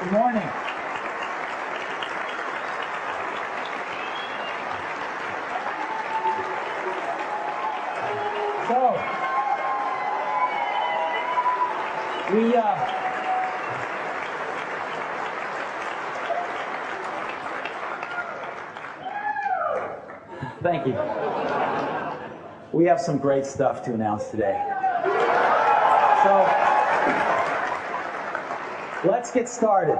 Good morning. So, thank you. We have some great stuff to announce today. So, let's get started.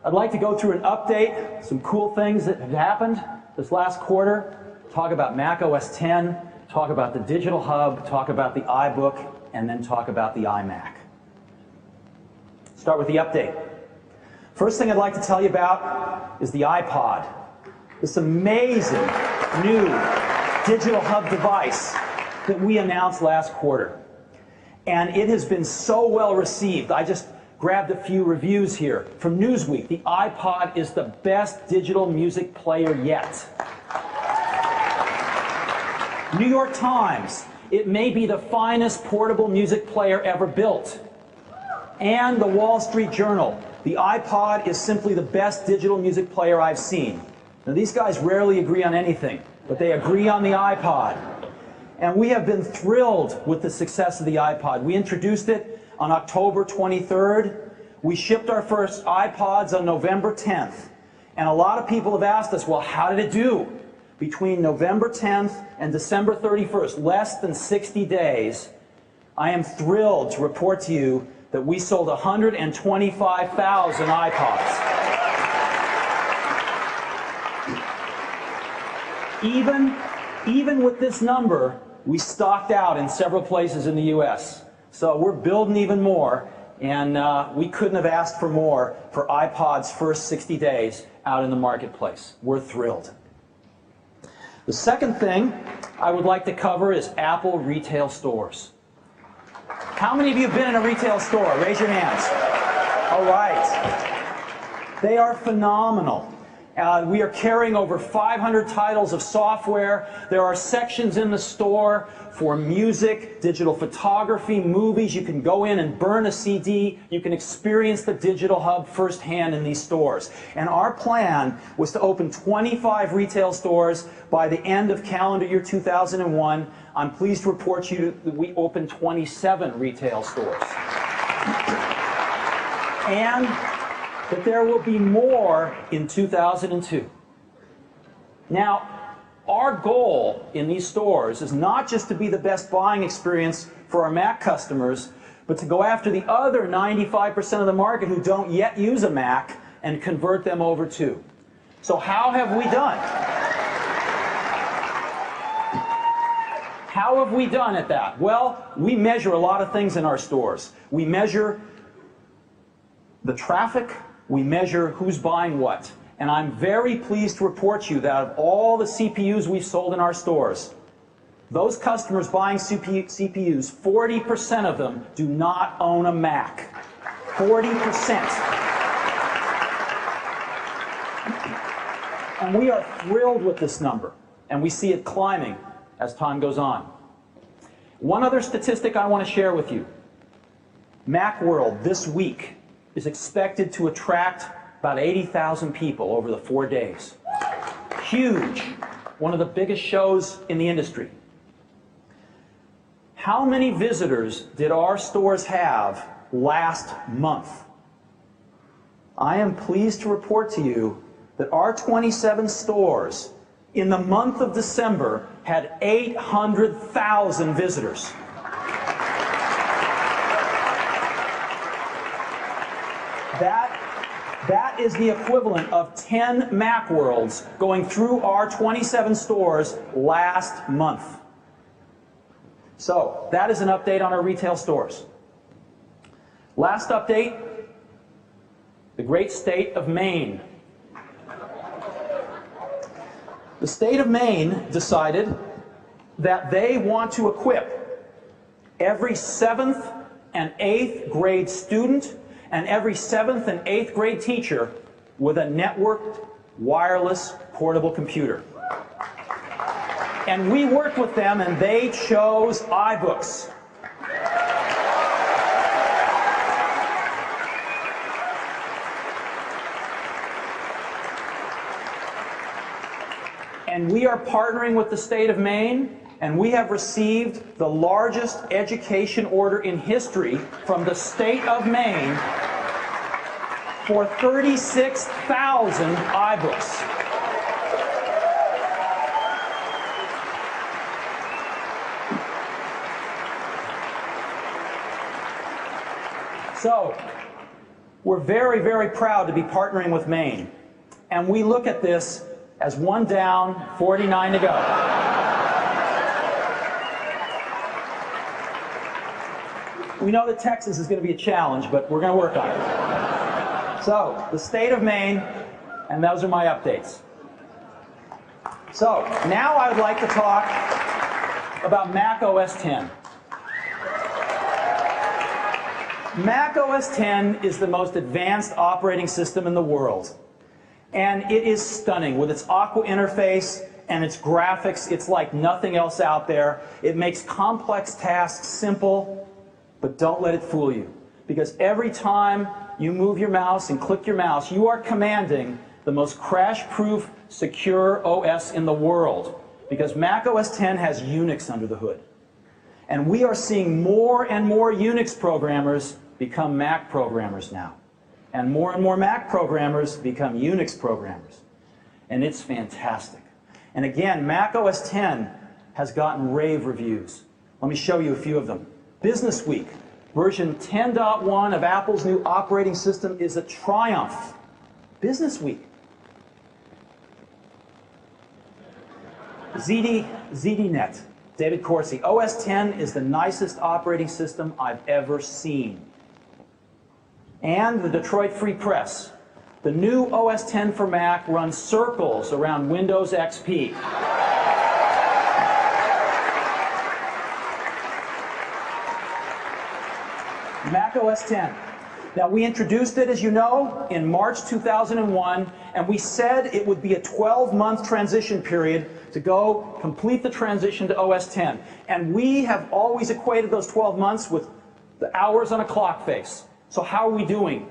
I'd like to go through an update, some cool things that have happened this last quarter, talk about Mac OS X, talk about the Digital Hub, talk about the iBook, and then talk about the iMac. Start with the update. First thing I'd like to tell you about is the iPod. This amazing new Digital Hub device that we announced last quarter. And it has been so well received. I just grabbed a few reviews here from Newsweek. The iPod is the best digital music player yet. New York Times, it may be the finest portable music player ever built. And the Wall Street Journal, the iPod is simply the best digital music player I've seen. Now these guys rarely agree on anything, but they agree on the iPod. And we have been thrilled with the success of the iPod. We introduced it on October 23rd. We shipped our first iPods on November 10th. And a lot of people have asked us, well, how did it do? Between November 10th and December 31st, less than 60 days, I am thrilled to report to you that we sold 125,000 iPods. Even with this number, we stocked out in several places in the US. So we're building even more, and we couldn't have asked for more for iPod's first 60 days out in the marketplace. We're thrilled. The second thing I would like to cover is Apple retail stores. How many of you have been in a retail store? Raise your hands. All right. They are phenomenal. We are carrying over 500 titles of software. There are sections in the store for music, digital photography, movies. You can go in and burn a CD. You can experience the Digital Hub firsthand in these stores. And our plan was to open 25 retail stores by the end of calendar year 2001. I'm pleased to report to you that we opened 27 retail stores. And that there will be more in 2002. Now, our goal in these stores is not just to be the best buying experience for our Mac customers, but to go after the other 95% of the market who don't yet use a Mac and convert them over too. So how have we done? How have we done at that? Well, we measure a lot of things in our stores. We measure the traffic. We measure who's buying what. And I'm very pleased to report to you that of all the CPUs we've sold in our stores, those customers buying CPUs, 40% of them do not own a Mac. 40%. And we are thrilled with this number. And we see it climbing as time goes on. One other statistic I want to share with you. Macworld this week is expected to attract about 80,000 people over the 4 days. Huge. One of the biggest shows in the industry. How many visitors did our stores have last month? I am pleased to report to you that our 27 stores in the month of December had 800,000 visitors. That is the equivalent of 10 Macworlds going through our 27 stores last month. So that is an update on our retail stores. Last update, the great state of Maine. The state of Maine decided that they want to equip every 7th and 8th grade student and every 7th and 8th grade teacher with a networked, wireless, portable computer. And we worked with them, and they chose iBooks. And we are partnering with the state of Maine, and we have received the largest education order in history from the state of Maine for 36,000 iBooks. So, we're very, very proud to be partnering with Maine. And we look at this as 1 down, 49 to go. We know that Texas is going to be a challenge, but we're going to work on it. So, the state of Maine, and those are my updates. So, now I would like to talk about Mac OS X. Mac OS X is the most advanced operating system in the world. And it is stunning with its Aqua interface and its graphics. It's like nothing else out there. It makes complex tasks simple, but don't let it fool you. Because every time you move your mouse and click your mouse, you are commanding the most crash-proof, secure OS in the world. Because Mac OS X has Unix under the hood. And we are seeing more and more Unix programmers become Mac programmers now. And more Mac programmers become Unix programmers. And it's fantastic. And again, Mac OS X has gotten rave reviews. Let me show you a few of them. Business Week, version 10.1 of Apple's new operating system is a triumph. Business Week. ZDNet, David Corsi, OS X is the nicest operating system I've ever seen. And the Detroit Free Press, the new OS X for Mac runs circles around Windows XP. Mac OS X. Now, we introduced it, as you know, in March 2001, and we said it would be a 12-month transition period to go complete the transition to OS X. And we have always equated those 12 months with the hours on a clock face. So how are we doing?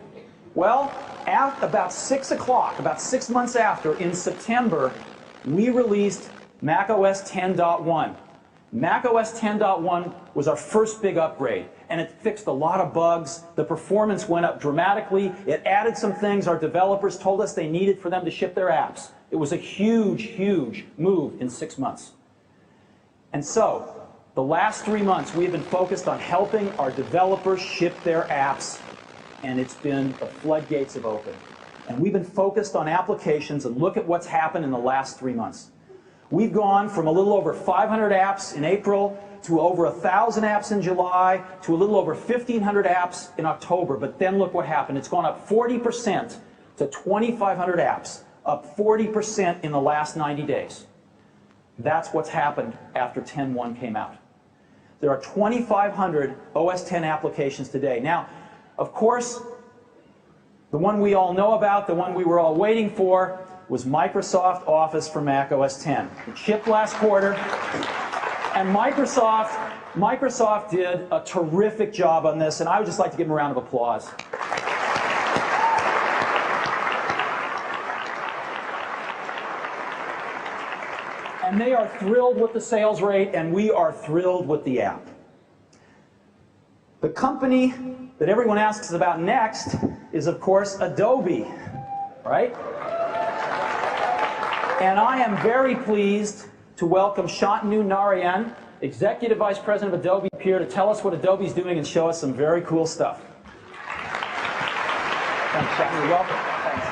Well, at about 6 o'clock, about 6 months after, in September, we released Mac OS 10.1. Mac OS 10.1 was our first big upgrade, and it fixed a lot of bugs. The performance went up dramatically. It added some things our developers told us they needed for them to ship their apps. It was a huge, huge move in 6 months. And so, the last 3 months, we have been focused on helping our developers ship their apps, and it's been the floodgates have opened. And we've been focused on applications, and look at what's happened in the last 3 months. We've gone from a little over 500 apps in April to over 1,000 apps in July to a little over 1,500 apps in October. But then look what happened. It's gone up 40% to 2,500 apps, up 40% in the last 90 days. That's what's happened after 10.1 came out. There are 2,500 OS X applications today. Now, of course, the one we all know about, the one we were all waiting for, was Microsoft Office for Mac OS X. It shipped last quarter, and Microsoft did a terrific job on this, and I would just like to give them a round of applause. And they are thrilled with the sales rate, and we are thrilled with the app. The company that everyone asks about next is, of course, Adobe, right? And I am very pleased to welcome Shantanu Narayan, Executive Vice President of Adobe, here to tell us what Adobe's doing and show us some very cool stuff. Thanks, Shantanu. Welcome. Thanks.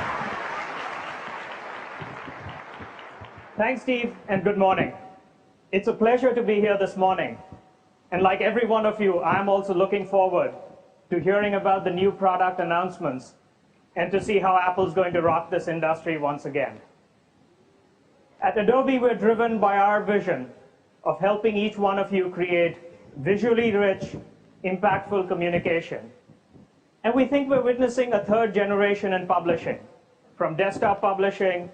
Thanks, Steve, and good morning. It's a pleasure to be here this morning. And like every one of you, I'm also looking forward to hearing about the new product announcements and to see how Apple's going to rock this industry once again. At Adobe, we're driven by our vision of helping each one of you create visually rich, impactful communication. And we think we're witnessing a third generation in publishing, from desktop publishing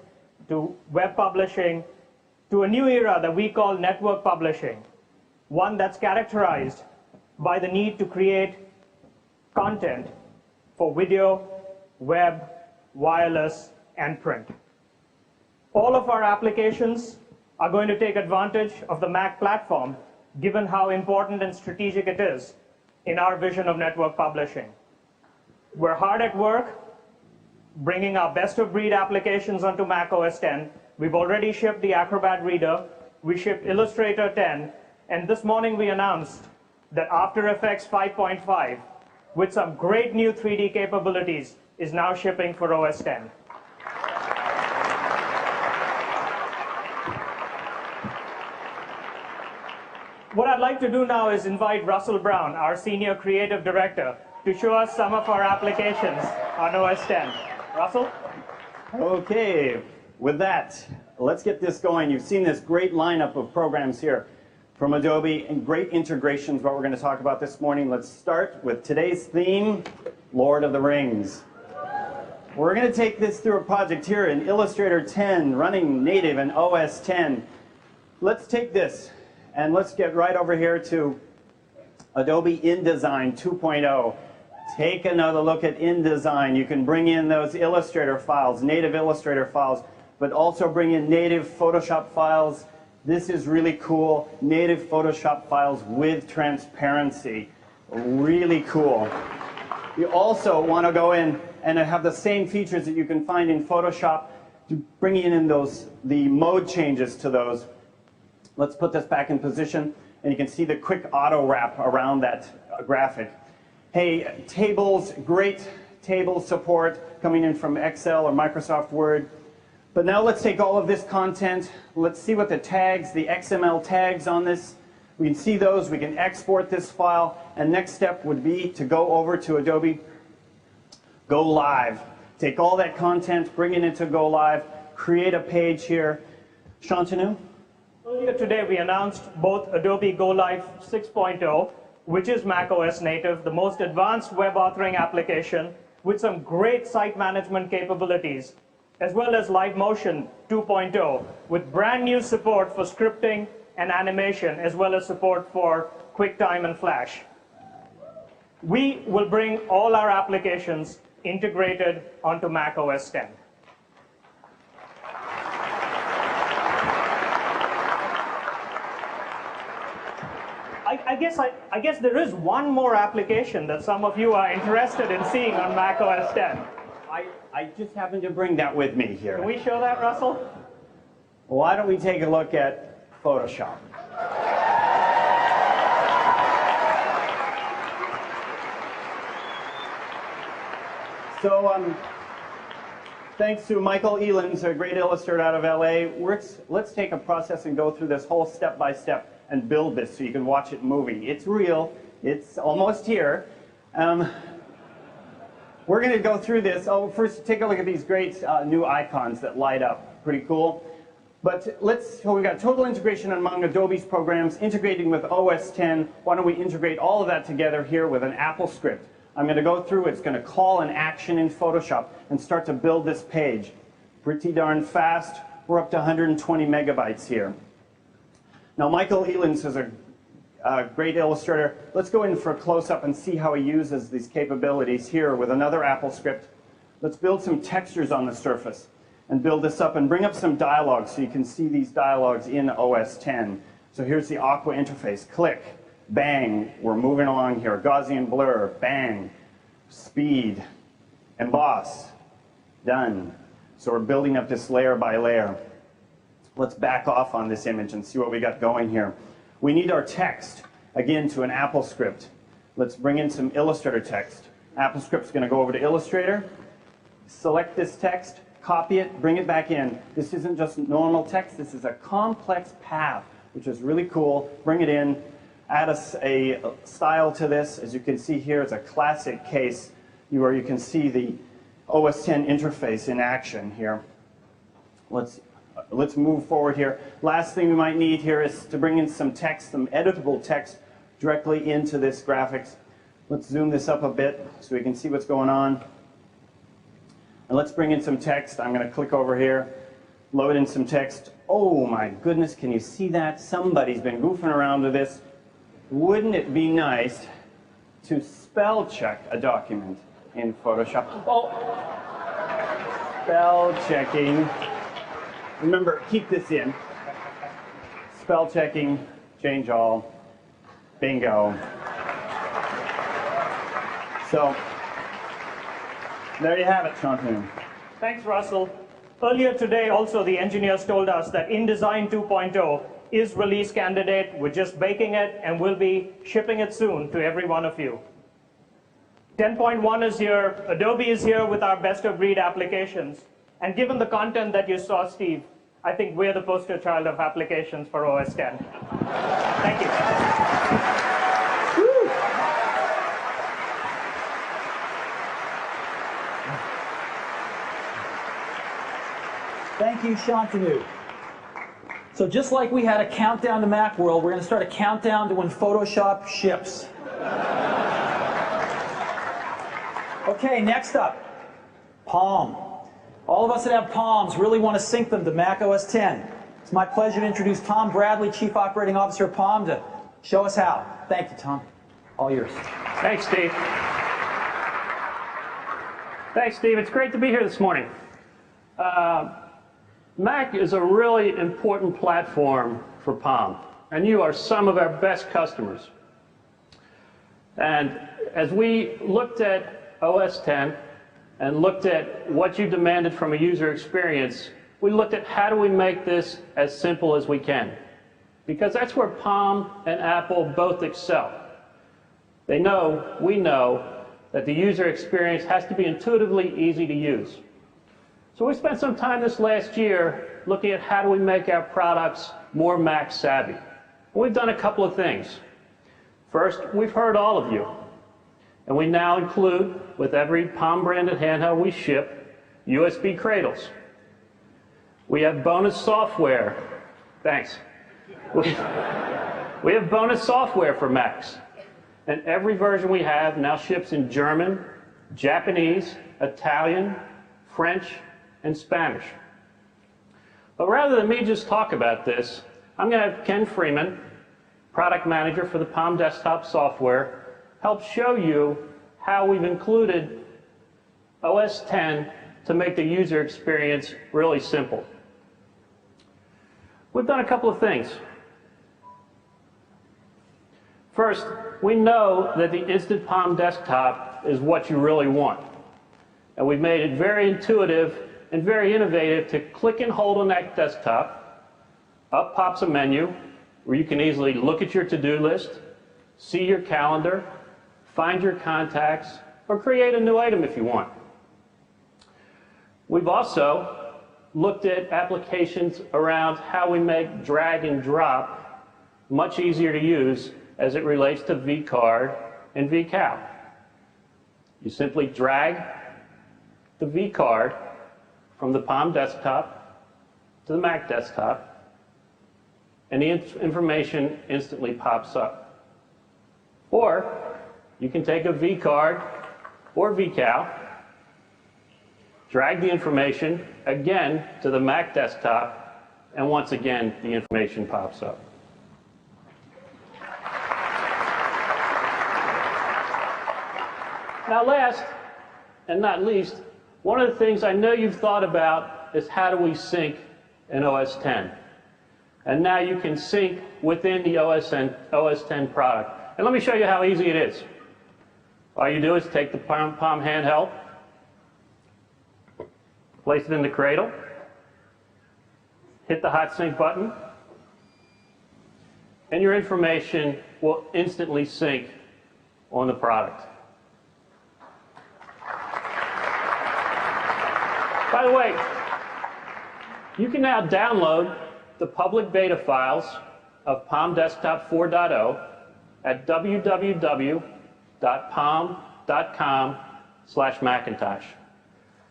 to web publishing to a new era that we call network publishing, one that's characterized by the need to create content for video, web, wireless, and print. All of our applications are going to take advantage of the Mac platform, given how important and strategic it is in our vision of network publishing. We're hard at work bringing our best-of-breed applications onto Mac OS X. We've already shipped the Acrobat Reader. We shipped Illustrator 10. And this morning we announced that After Effects 5.5, with some great new 3D capabilities, is now shipping for OS X. What I'd like to do now is invite Russell Brown, our Senior Creative Director, to show us some of our applications on OS X. Russell? Okay, with that, let's get this going. You've seen this great lineup of programs here from Adobe and great integrations, what we're going to talk about this morning. Let's start with today's theme, Lord of the Rings. We're going to take this through a project here in Illustrator 10, running native in OS X. Let's take this and let's get right over here to Adobe InDesign 2.0. Take another look at InDesign. You can bring in those Illustrator files, native Illustrator files, but also bring in native Photoshop files. This is really cool. Native Photoshop files with transparency. Really cool. You also want to go in and have the same features that you can find in Photoshop, bringing in the mode changes to those. Let's put this back in position, and you can see the quick auto wrap around that graphic. Hey, tables, great table support coming in from Excel or Microsoft Word. But now let's take all of this content. Let's see what the tags, the XML tags on this. We can see those. We can export this file. And next step would be to go over to Adobe Go Live. Take all that content, bring it into Go Live, create a page here. Shantanu? Earlier today, we announced both Adobe Go Live 6.0, which is macOS native, the most advanced web authoring application with some great site management capabilities, as well as Live Motion 2.0, with brand new support for scripting and animation, as well as support for QuickTime and Flash. We will bring all our applications integrated onto macOS X. I guess there is one more application that some of you are interested in seeing on macOS X. I just happened to bring that with me here. Can we show that, Russell? Why don't we take a look at Photoshop? So thanks to Michael Elens, a great illustrator out of LA, let's take a process and go through this whole step-by-step and build this so you can watch it moving. It's real. It's almost here. We're going to go through this. Oh, first, take a look at these great new icons that light up. Pretty cool. But so we've got total integration among Adobe's programs, integrating with OS X. Why don't we integrate all of that together here with an Apple script? I'm going to go through. It's going to call an action in Photoshop and start to build this page. Pretty darn fast. We're up to 120 megabytes here. Now, Michael Elens is a great illustrator. Let's go in for a close-up and see how he uses these capabilities here with another Apple script. Let's build some textures on the surface and build this up and bring up some dialogue so you can see these dialogues in OS X. So here's the Aqua interface. Click, bang, we're moving along here. Gaussian blur, bang, speed, emboss, done. So we're building up this layer by layer. Let's back off on this image and see what we got going here. We need our text, again, to an Apple script. Let's bring in some Illustrator text. Apple script's going to go over to Illustrator, select this text, copy it, bring it back in. This isn't just normal text. This is a complex path, which is really cool. Bring it in, add a style to this. As you can see here, it's a classic case where you can see the OS X interface in action here. Let's move forward here. Last thing we might need here is to bring in some text, some editable text directly into this graphics. Let's zoom this up a bit so we can see what's going on. And let's bring in some text. I'm going to click over here, load in some text. Oh my goodness, can you see that? Somebody's been goofing around with this. Wouldn't it be nice to spell check a document in Photoshop? Oh, spell checking. Remember, keep this in. spell checking, change all, bingo. So, there you have it, Shantanu. Thanks, Russell. Earlier today, also, the engineers told us that InDesign 2.0 is release candidate. We're just baking it, and we'll be shipping it soon to every one of you. 10.1 is here. Adobe is here with our best-of-breed applications. And given the content that you saw, Steve, I think we're the poster child of applications for OS X. Thank you. Thank you, Shantanu. So just like we had a countdown to Macworld, we're going to start a countdown to when Photoshop ships. Okay, next up, Palm. All of us that have Palms really want to sync them to Mac OS X. It's my pleasure to introduce Tom Bradley, Chief Operating Officer of Palm, to show us how. Thank you, Tom. All yours. Thanks, Steve. Thanks, Steve. It's great to be here this morning. Mac is a really important platform for Palm, and you are some of our best customers. And as we looked at OS X and looked at what you demanded from a user experience, we looked at how do we make this as simple as we can. Because that's where Palm and Apple both excel. They know, we know, that the user experience has to be intuitively easy to use. So we spent some time this last year looking at how do we make our products more Mac savvy. We've done a couple of things. First, we've heard all of you. And we now include, with every Palm branded handheld we ship, USB cradles. We have bonus software. Thanks. We have bonus software for Macs. And every version we have now ships in German, Japanese, Italian, French, and Spanish. But rather than me just talk about this, I'm going to have Ken Freeman, product manager for the Palm desktop software, help show you how we've included OS X to make the user experience really simple. We've done a couple of things. First, we know that the Instant Palm desktop is what you really want. And we've made it very intuitive and very innovative to click and hold on that desktop. Up pops a menu where you can easily look at your to-do list, see your calendar, find your contacts, or create a new item if you want. We've also looked at applications around how we make drag and drop much easier to use as it relates to vCard and vCal. You simply drag the vCard from the Palm desktop to the Mac desktop, and the information instantly pops up. Or you can take a vCard or vCal, drag the information again to the Mac desktop, and once again the information pops up. Now last and not least, one of the things I know you've thought about is how do we sync in OS X? And now you can sync within the OS X product. And let me show you how easy it is. All you do is take the Palm handheld, place it in the cradle, hit the hot sync button, and your information will instantly sync on the product. By the way, you can now download the public beta files of Palm Desktop 4.0 at www.palm.com/Macintosh.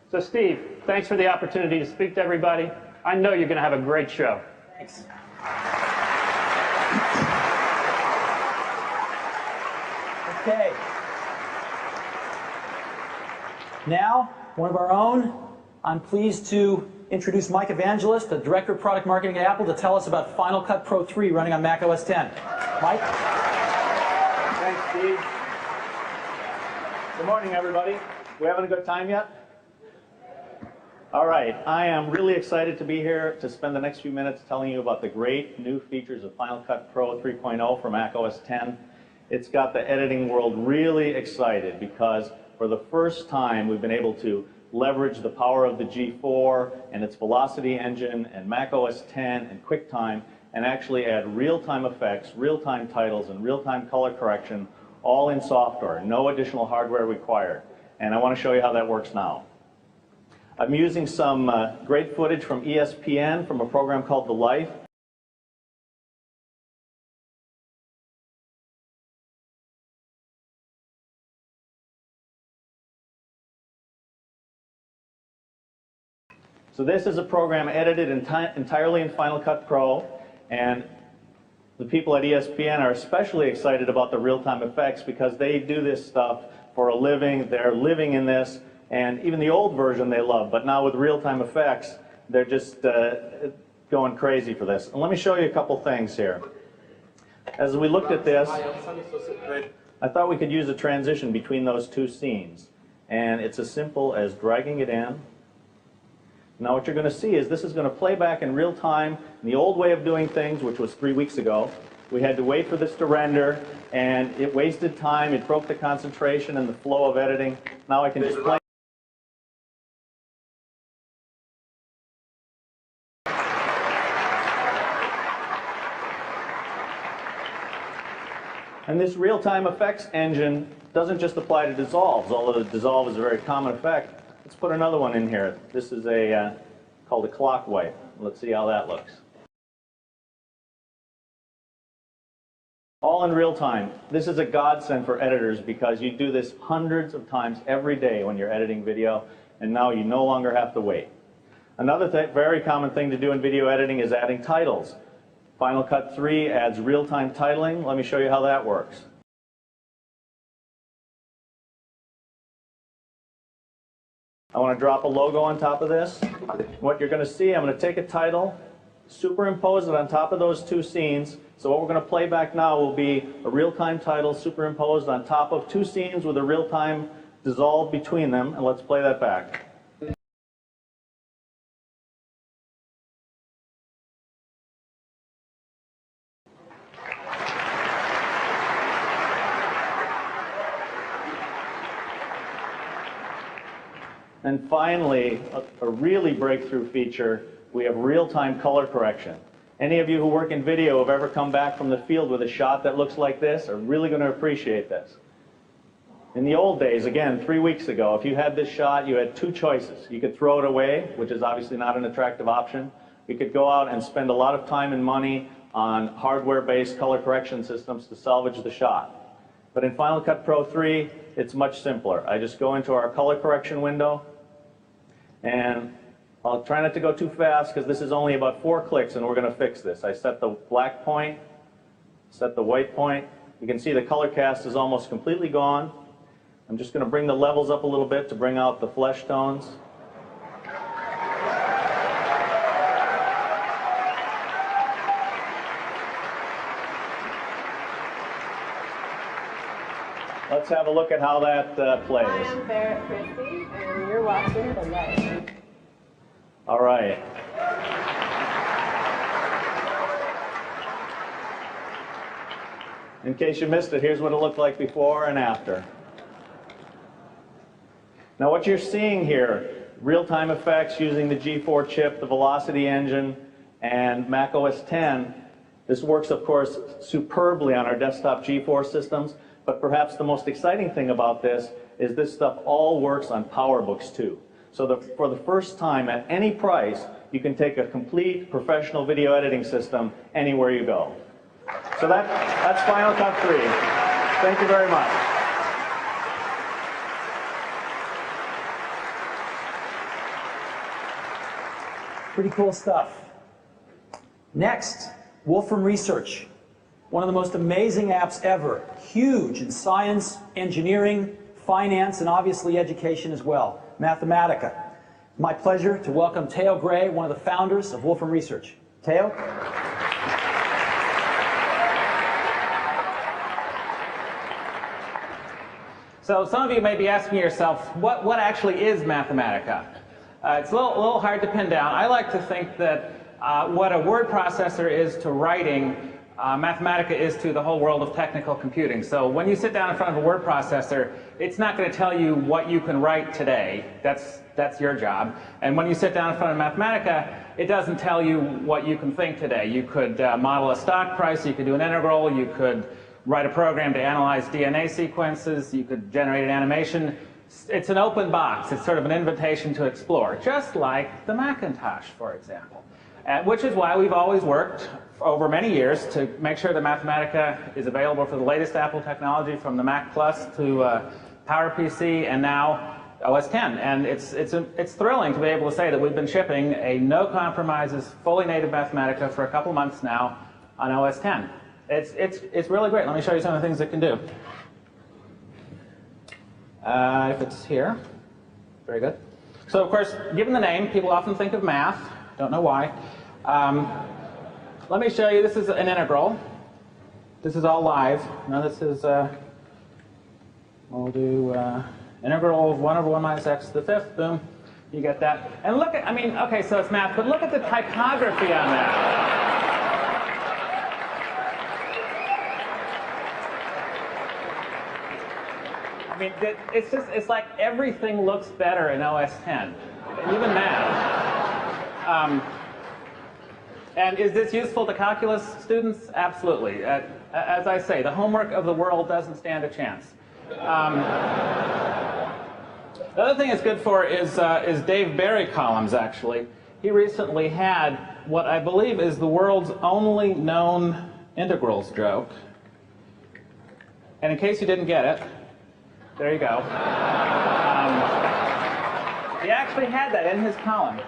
So Steve, thanks for the opportunity to speak to everybody. I know you're going to have a great show. Thanks. Okay. Now, one of our own, I'm pleased to introduce Mike Evangelist, the Director of Product Marketing at Apple, to tell us about Final Cut Pro 3 running on Mac OS X. Mike? Thanks, Steve. Good morning, everybody. We having a good time yet? All right, I am really excited to be here to spend the next few minutes telling you about the great new features of Final Cut Pro 3.0 for Mac OS X. It's got the editing world really excited because for the first time we've been able to leverage the power of the G4 and its Velocity engine and Mac OS X and QuickTime and actually add real-time effects, real-time titles, and real-time color correction all in software, no additional hardware required. And I want to show you how that works now. I'm using some great footage from ESPN from a program called The Life. So this is a program edited entirely in Final Cut Pro, and the people at ESPN are especially excited about the real-time effects because they do this stuff for a living. They're living in this. And even the old version they love, but now with real-time effects, they're just going crazy for this. And let me show you a couple things here. As we looked at this, I thought we could use a transition between those two scenes. And it's as simple as dragging it in. Now what you're going to see is this is going to play back in real time. In the old way of doing things, which was 3 weeks ago, we had to wait for this to render, and it wasted time. It broke the concentration and the flow of editing. Now I can just play. And this real-time effects engine doesn't just apply to dissolves, although the dissolve is a very common effect. Let's put another one in here. This is called a clock wipe. Let's see how that looks. All in real time. This is a godsend for editors because you do this hundreds of times every day when you're editing video, and now you no longer have to wait. Another very common thing to do in video editing is adding titles. Final Cut 3 adds real-time titling. Let me show you how that works. I want to drop a logo on top of this. What you're going to see, I'm going to take a title, superimpose it on top of those two scenes. So what we're going to play back now will be a real-time title superimposed on top of two scenes with a real-time dissolve between them. And let's play that back. And finally, a really breakthrough feature, we have real-time color correction. Any of you who work in video have ever come back from the field with a shot that looks like this are really going to appreciate this. In the old days, again, 3 weeks ago, if you had this shot, you had two choices. You could throw it away, which is obviously not an attractive option. You could go out and spend a lot of time and money on hardware-based color correction systems to salvage the shot. But in Final Cut Pro 3, it's much simpler. I just go into our color correction window, and I'll try not to go too fast because this is only about 4 clicks and we're going to fix this. I set the black point, set the white point. You can see the color cast is almost completely gone. I'm just going to bring the levels up a little bit to bring out the flesh tones. Let's have a look at how that plays. Hi, I'm Barrett Christie, and you're watching The Life. All right. In case you missed it, here's what it looked like before and after. Now what you're seeing here, real-time effects using the G4 chip, the Velocity engine, and Mac OS X. This works, of course, superbly on our desktop G4 systems. But perhaps the most exciting thing about this is this stuff all works on PowerBooks too. So for the first time at any price, you can take a complete professional video editing system anywhere you go. So that's Final Cut 3. Thank you very much. Pretty cool stuff. Next, Wolfram Research. One of the most amazing apps ever. Huge in science, engineering, finance, and obviously education as well. Mathematica. My pleasure to welcome Teo Gray, one of the founders of Wolfram Research. Teo? So some of you may be asking yourself, what actually is Mathematica? It's a little hard to pin down. I like to think that what a word processor is to writing, Mathematica is to the whole world of technical computing. So when you sit down in front of a word processor, it's not going to tell you what you can write today. That's your job. And when you sit down in front of Mathematica, it doesn't tell you what you can think today. You could model a stock price, you could do an integral, you could write a program to analyze DNA sequences, you could generate an animation. It's an open box. It's sort of an invitation to explore, just like the Macintosh, for example. Which is why we've always worked over many years to make sure that Mathematica is available for the latest Apple technology, from the Mac Plus to PowerPC and now OS X. And it's thrilling to be able to say that we've been shipping a no compromises, fully native Mathematica for a couple months now on OS X. It's really great. Let me show you some of the things it can do. If it's here, very good. So of course, given the name, people often think of math. Don't know why. Let me show you. This is an integral. This is all live. Now this is, we'll do integral of 1 over 1 minus x to the fifth. Boom. You get that. And look at, I mean, okay, so it's math, but look at the typography on that. I mean, it's like everything looks better in OS X, even math. And is this useful to calculus students? Absolutely. As I say, the homework of the world doesn't stand a chance. The other thing it's good for is Dave Barry columns, actually. He recently had what I believe is the world's only known integrals joke. And in case you didn't get it, there you go. He actually had that in his column.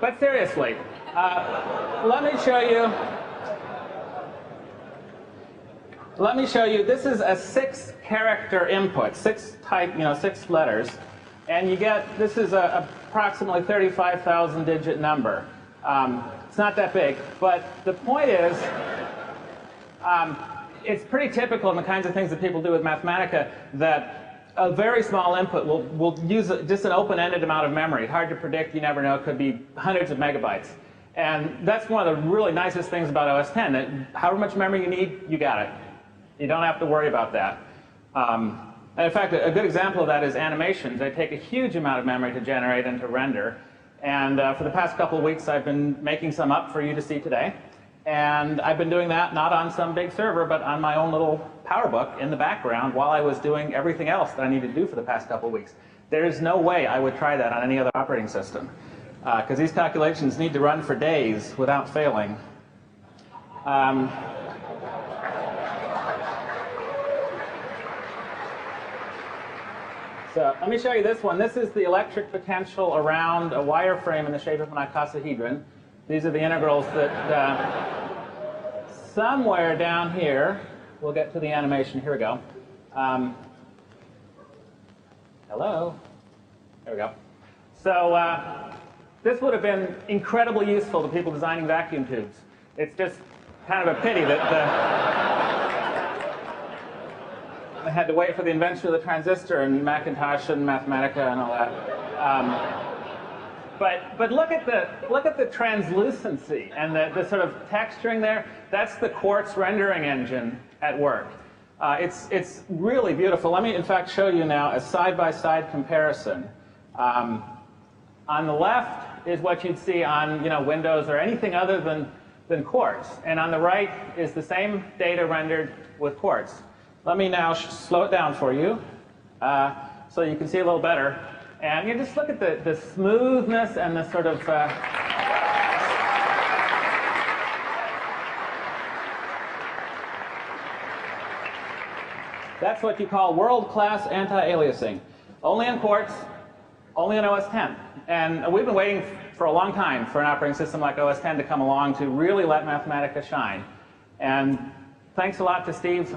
But seriously, let me show you. This is a 6-character input, 6 letters, and you get, this is approximately 35,000-digit number. It's not that big, but the point is, it's pretty typical in the kinds of things that people do with Mathematica that a very small input will use just an open-ended amount of memory. Hard to predict, you never know, it could be hundreds of megabytes. And that's one of the really nicest things about OS X, that however much memory you need, you got it. You don't have to worry about that. And in fact, a good example of that is animations. They take a huge amount of memory to generate and to render. And for the past couple of weeks, I've been making some up for you to see today. And I've been doing that not on some big server, but on my own little PowerBook in the background while I was doing everything else that I needed to do for the past couple of weeks. There's no way I would try that on any other operating system, because these calculations need to run for days without failing. So let me show you this one. This is the electric potential around a wireframe in the shape of an icosahedron. These are the integrals that somewhere down here, we'll get to the animation. Here we go. Hello. There we go. So this would have been incredibly useful to people designing vacuum tubes. It's just kind of a pity that they had to wait for the invention of the transistor and Macintosh and Mathematica and all that. But look at the translucency and the sort of texturing there. That's the Quartz rendering engine at work. It's really beautiful. Let me, in fact, show you now a side-by-side comparison. On the left is what you'd see on Windows or anything other than Quartz, and on the right is the same data rendered with Quartz. Let me now slow it down for you so you can see a little better. And you just look at the smoothness and the sort of that's what you call world-class anti-aliasing. Only on Quartz, only on OS X. And we've been waiting for a long time for an operating system like OS X to come along to really let Mathematica shine. And thanks a lot to Steve.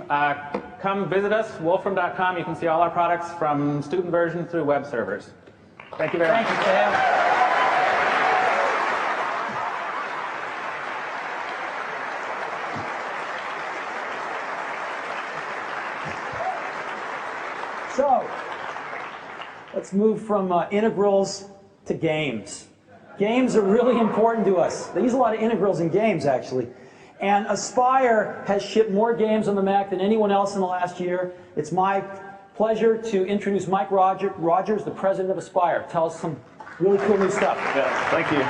Come visit us, wolfram.com. You can see all our products from student version through web servers. Thank you very much. Thank you, Sam. So, Let's move from integrals to games. Games are really important to us. They use a lot of integrals in games, actually. And Aspire has shipped more games on the Mac than anyone else in the last year. It's my pleasure to introduce Mike Rogers, the president of Aspire. Tell us some really cool new stuff. Yeah, thank you.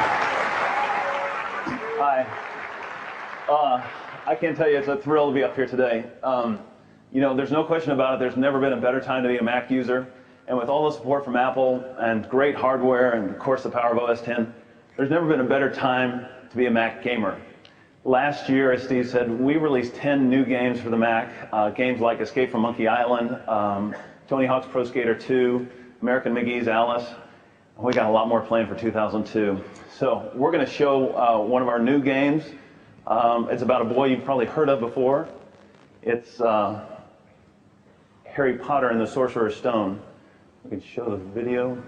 Hi. I can't tell you, it's a thrill to be up here today. You know, there's no question about it, there's never been a better time to be a Mac user. And with all the support from Apple and great hardware and, of course, the power of OS X, there's never been a better time to be a Mac gamer. Last year, as Steve said, we released 10 new games for the Mac. Games like Escape from Monkey Island, Tony Hawk's Pro Skater 2, American McGee's Alice. We got a lot more planned for 2002. So we're going to show one of our new games. It's about a boy you've probably heard of before. It's Harry Potter and the Sorcerer's Stone. We can show the video.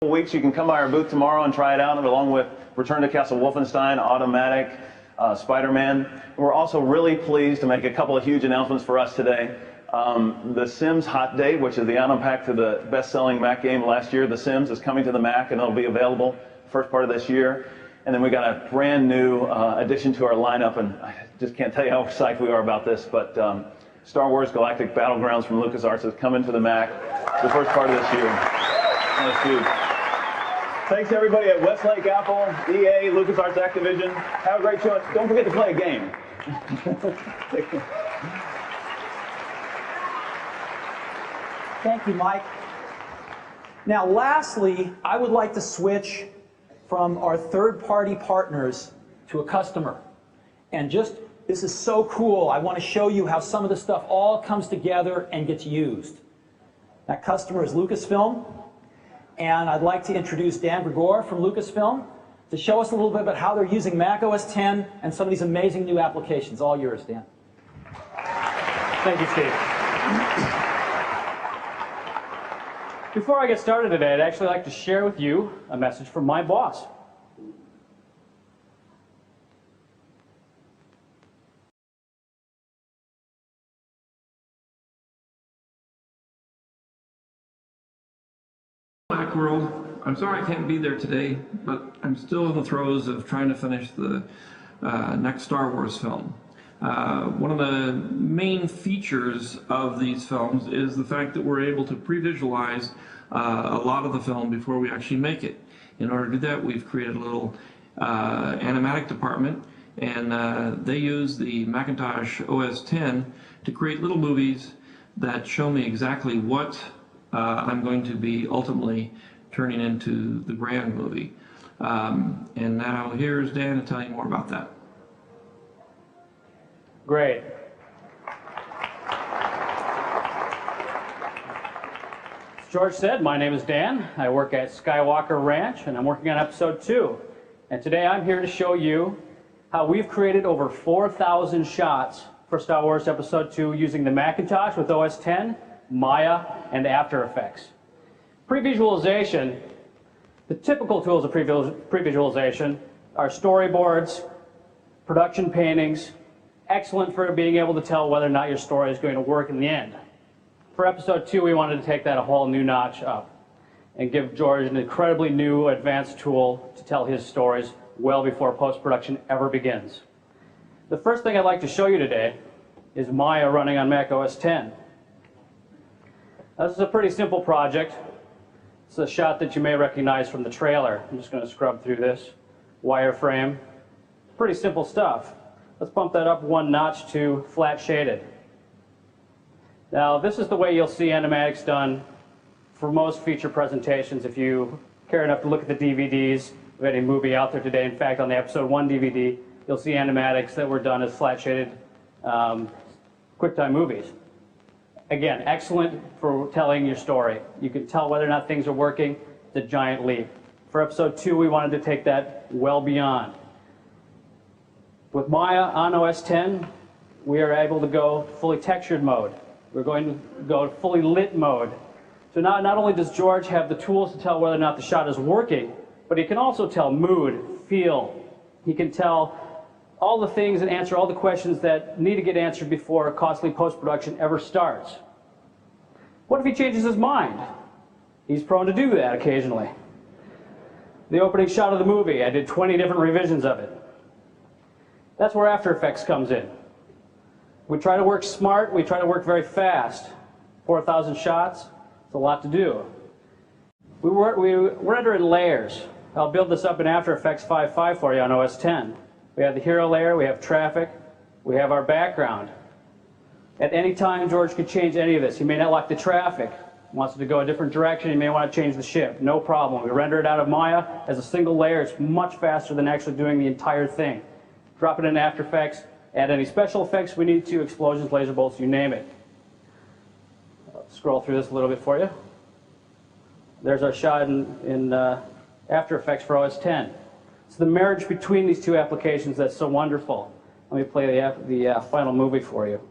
Weeks, you can come by our booth tomorrow and try it out, along with Return to Castle Wolfenstein, Automatic, Spider-Man. We're also really pleased to make a couple of huge announcements for us today. The Sims Hot Date, which is the add-on pack to the best-selling Mac game last year, The Sims, is coming to the Mac, and it'll be available first part of this year. And then we got a brand new addition to our lineup, and I just can't tell you how excited we are about this, but Star Wars Galactic Battlegrounds from LucasArts is coming to the Mac the first part of this year. That's huge. Thanks to everybody at Westlake, Apple, EA, LucasArts, Activision. Have a great show. Don't forget to play a game. Thank you, Mike. Now, lastly, I would like to switch from our third-party partners to a customer. And this is so cool. I want to show you how some of this stuff all comes together and gets used. That customer is Lucasfilm. And I'd like to introduce Dan Gregor from Lucasfilm to show us a little bit about how they're using Mac OS X and some of these amazing new applications. All yours, Dan. Thank you, Steve. Before I get started today, I'd actually like to share with you a message from my boss. Macworld. I'm sorry I can't be there today, but I'm still in the throes of trying to finish the next Star Wars film. One of the main features of these films is the fact that we're able to pre-visualize a lot of the film before we actually make it. In order to do that, we've created a little animatic department, and they use the Macintosh OS X to create little movies that show me exactly what I'm going to be ultimately turning into the grand movie. And now here's Dan to tell you more about that. Great. As George said, my name is Dan. I work at Skywalker Ranch, and I'm working on episode 2. And today I'm here to show you how we've created over 4,000 shots for Star Wars Episode 2 using the Macintosh with OS X, Maya, and After Effects. Pre-visualization, the typical tools of pre-visualization are storyboards, production paintings, excellent for being able to tell whether or not your story is going to work in the end. For episode 2, we wanted to take that a whole new notch up and give George an incredibly new advanced tool to tell his stories well before post-production ever begins. The first thing I'd like to show you today is Maya running on Mac OS X. Now, this is a pretty simple project. It's a shot that you may recognize from the trailer. I'm just going to scrub through this wireframe. Pretty simple stuff. Let's bump that up one notch to flat shaded. Now, this is the way you'll see animatics done for most feature presentations if you care enough to look at the DVDs of any movie out there today. In fact, on the episode 1 DVD, you'll see animatics that were done as flat shaded QuickTime movies. Again, excellent for telling your story. You can tell whether or not things are working. It's a giant leap. For episode 2, we wanted to take that well beyond. With Maya on OS X, we are able to go fully textured mode. We're going to go fully lit mode. So not only does George have the tools to tell whether or not the shot is working, but he can also tell mood, feel. He can tell all the things and answer all the questions that need to get answered before costly post-production ever starts. What if he changes his mind? He's prone to do that occasionally. The opening shot of the movie, I did 20 different revisions of it. That's where After Effects comes in. We try to work smart, we try to work very fast. 4,000 shots, it's a lot to do. We render in layers. I'll build this up in After Effects 5.5 for you on OS X. We have the hero layer, we have traffic, we have our background. At any time, George could change any of this. He may not like the traffic, wants it to go a different direction, he may want to change the ship. No problem. We render it out of Maya as a single layer. It's much faster than actually doing the entire thing. Drop it in After Effects, add any special effects we need to, explosions, laser bolts, you name it. I'll scroll through this a little bit for you. There's our shot in After Effects for OS X. It's the marriage between these two applications that's so wonderful. Let me play the final movie for you.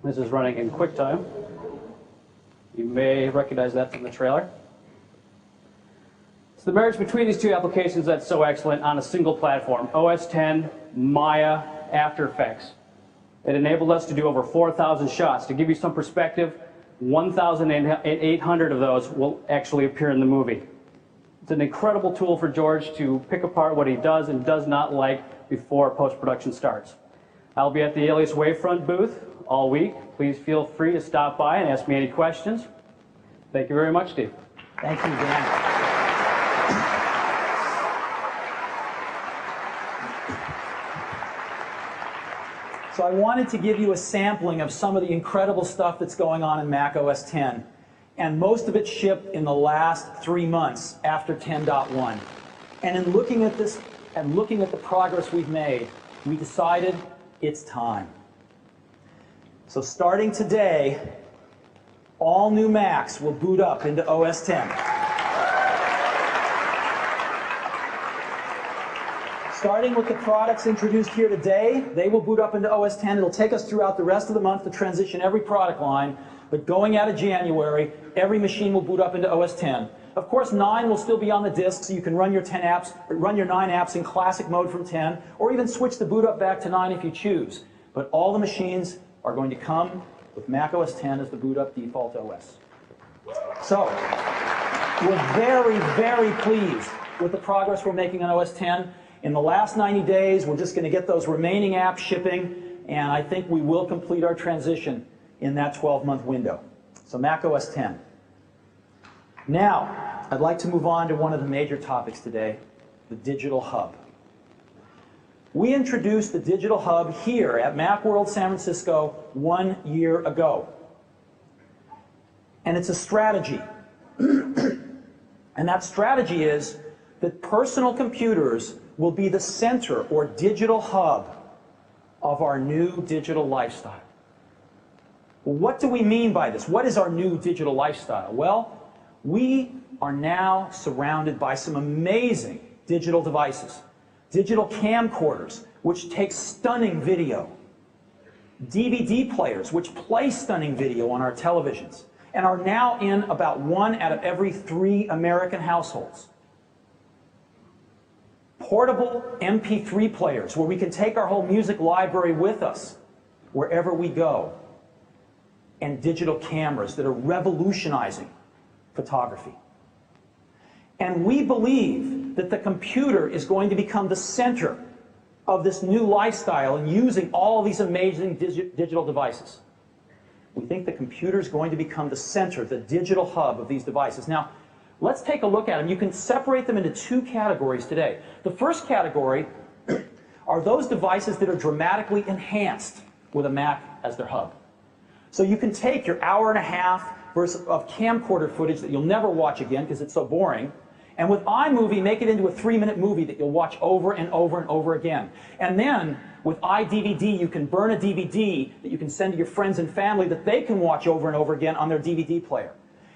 This is running in QuickTime. You may recognize that from the trailer. It's the marriage between these two applications that's so excellent on a single platform. OS X, Maya, After Effects. It enabled us to do over 4,000 shots. To give you some perspective, 1,800 of those will actually appear in the movie. It's an incredible tool for George to pick apart what he does and does not like before post-production starts. I'll be at the Alias Wavefront booth all week. Please feel free to stop by and ask me any questions. Thank you very much, Steve. Thank you, Dan. So I wanted to give you a sampling of some of the incredible stuff that's going on in Mac OS X. And most of it shipped in the last 3 months after 10.1. And in looking at this and looking at the progress we've made, we decided it's time. So starting today, all new Macs will boot up into OS X. Starting with the products introduced here today, they will boot up into OS X. It'll take us throughout the rest of the month to transition every product line. But going out of January, every machine will boot up into OS X. Of course, 9 will still be on the disk, so you can run your 10 apps, or run your 9 apps in classic mode from 10, or even switch the boot up back to 9 if you choose. But all the machines are going to come with Mac OS X as the boot up default OS. So, we're very, very pleased with the progress we're making on OS X. In the last 90 days, we're just going to get those remaining apps shipping, and I think we will complete our transition in that 12-month window. So Mac OS X. Now, I'd like to move on to one of the major topics today, the digital hub. We introduced the digital hub here at Macworld San Francisco 1 year ago. And it's a strategy. And that strategy is that personal computers will be the center or digital hub of our new digital lifestyle. Well, what do we mean by this? What is our new digital lifestyle? Well, we are now surrounded by some amazing digital devices. Digital camcorders, which take stunning video. DVD players, which play stunning video on our televisions, and are now in about 1 out of every 3 American households. Portable MP3 players, where we can take our whole music library with us wherever we go. And digital cameras that are revolutionizing photography. And we believe that the computer is going to become the center of this new lifestyle and using all these amazing digital devices. We think the computer is going to become the center, the digital hub of these devices. Now, let's take a look at them. You can separate them into 2 categories today. The first category are those devices that are dramatically enhanced with a Mac as their hub. So you can take your hour and a half of camcorder footage that you'll never watch again because it's so boring, and with iMovie make it into a 3-minute movie that you'll watch over and over and over again. And then with iDVD you can burn a DVD that you can send to your friends and family that they can watch over and over again on their DVD player.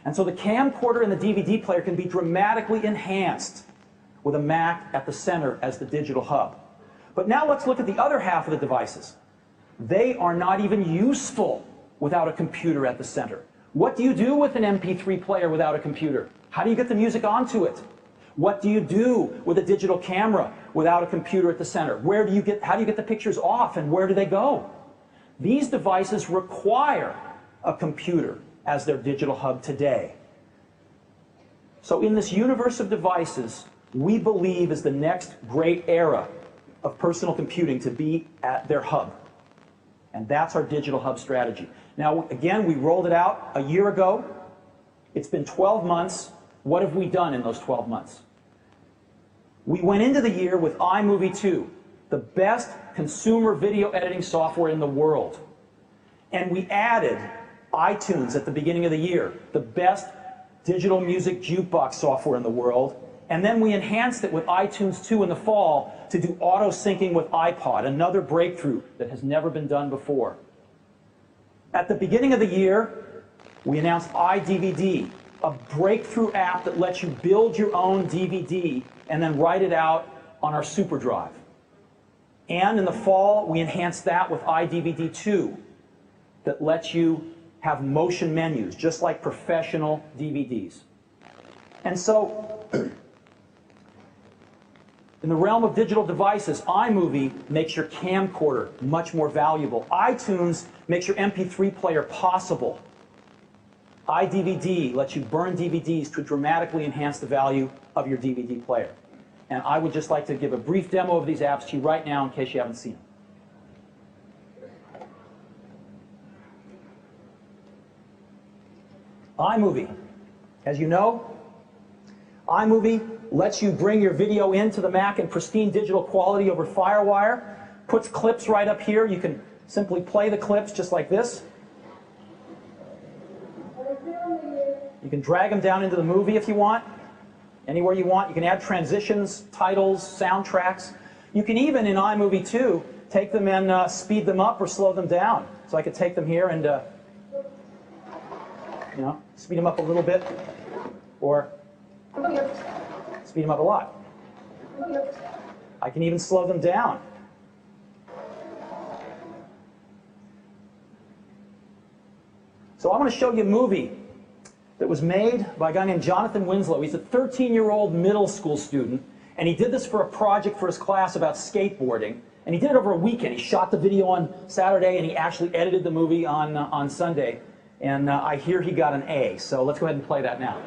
And so the camcorder and the DVD player can be dramatically enhanced with a Mac at the center as the digital hub. But now let's look at the other half of the devices. They are not even useful without a computer at the center. What do you do with an MP3 player without a computer? How do you get the music onto it? What do you do with a digital camera without a computer at the center? How do you get the pictures off, and where do they go? These devices require a computer as their digital hub today. So in this universe of devices, we believe is the next great era of personal computing to be at their hub. And that's our digital hub strategy. Now, again, we rolled it out a year ago. It's been 12 months. What have we done in those 12 months? We went into the year with iMovie 2, the best consumer video editing software in the world. And we added iTunes at the beginning of the year, the best digital music jukebox software in the world. And then we enhanced it with iTunes 2 in the fall to do auto-syncing with iPod, another breakthrough that has never been done before. At the beginning of the year, we announced iDVD, a breakthrough app that lets you build your own DVD and then write it out on our SuperDrive. And in the fall, we enhanced that with iDVD 2 that lets you have motion menus, just like professional DVDs. And so, in the realm of digital devices, iMovie makes your camcorder much more valuable. iTunes makes your MP3 player possible. iDVD lets you burn DVDs to dramatically enhance the value of your DVD player. And I would just like to give a brief demo of these apps to you right now in case you haven't seen them. iMovie. As you know, iMovie lets you bring your video into the Mac in pristine digital quality over FireWire, puts clips right up here. You can simply play the clips just like this. You can drag them down into the movie if you want, anywhere you want. You can add transitions, titles, soundtracks. You can even, in iMovie 2, take them and speed them up or slow them down. So I could take them here and speed them up a little bit, or speed them up a lot. I can even slow them down. So I want to show you a movie that was made by a guy named Jonathan Winslow. He's a 13-year-old middle school student, and he did this for a project for his class about skateboarding. And he did it over a weekend. He shot the video on Saturday, and he actually edited the movie on Sunday. And I hear he got an A, so let's go ahead and play that now.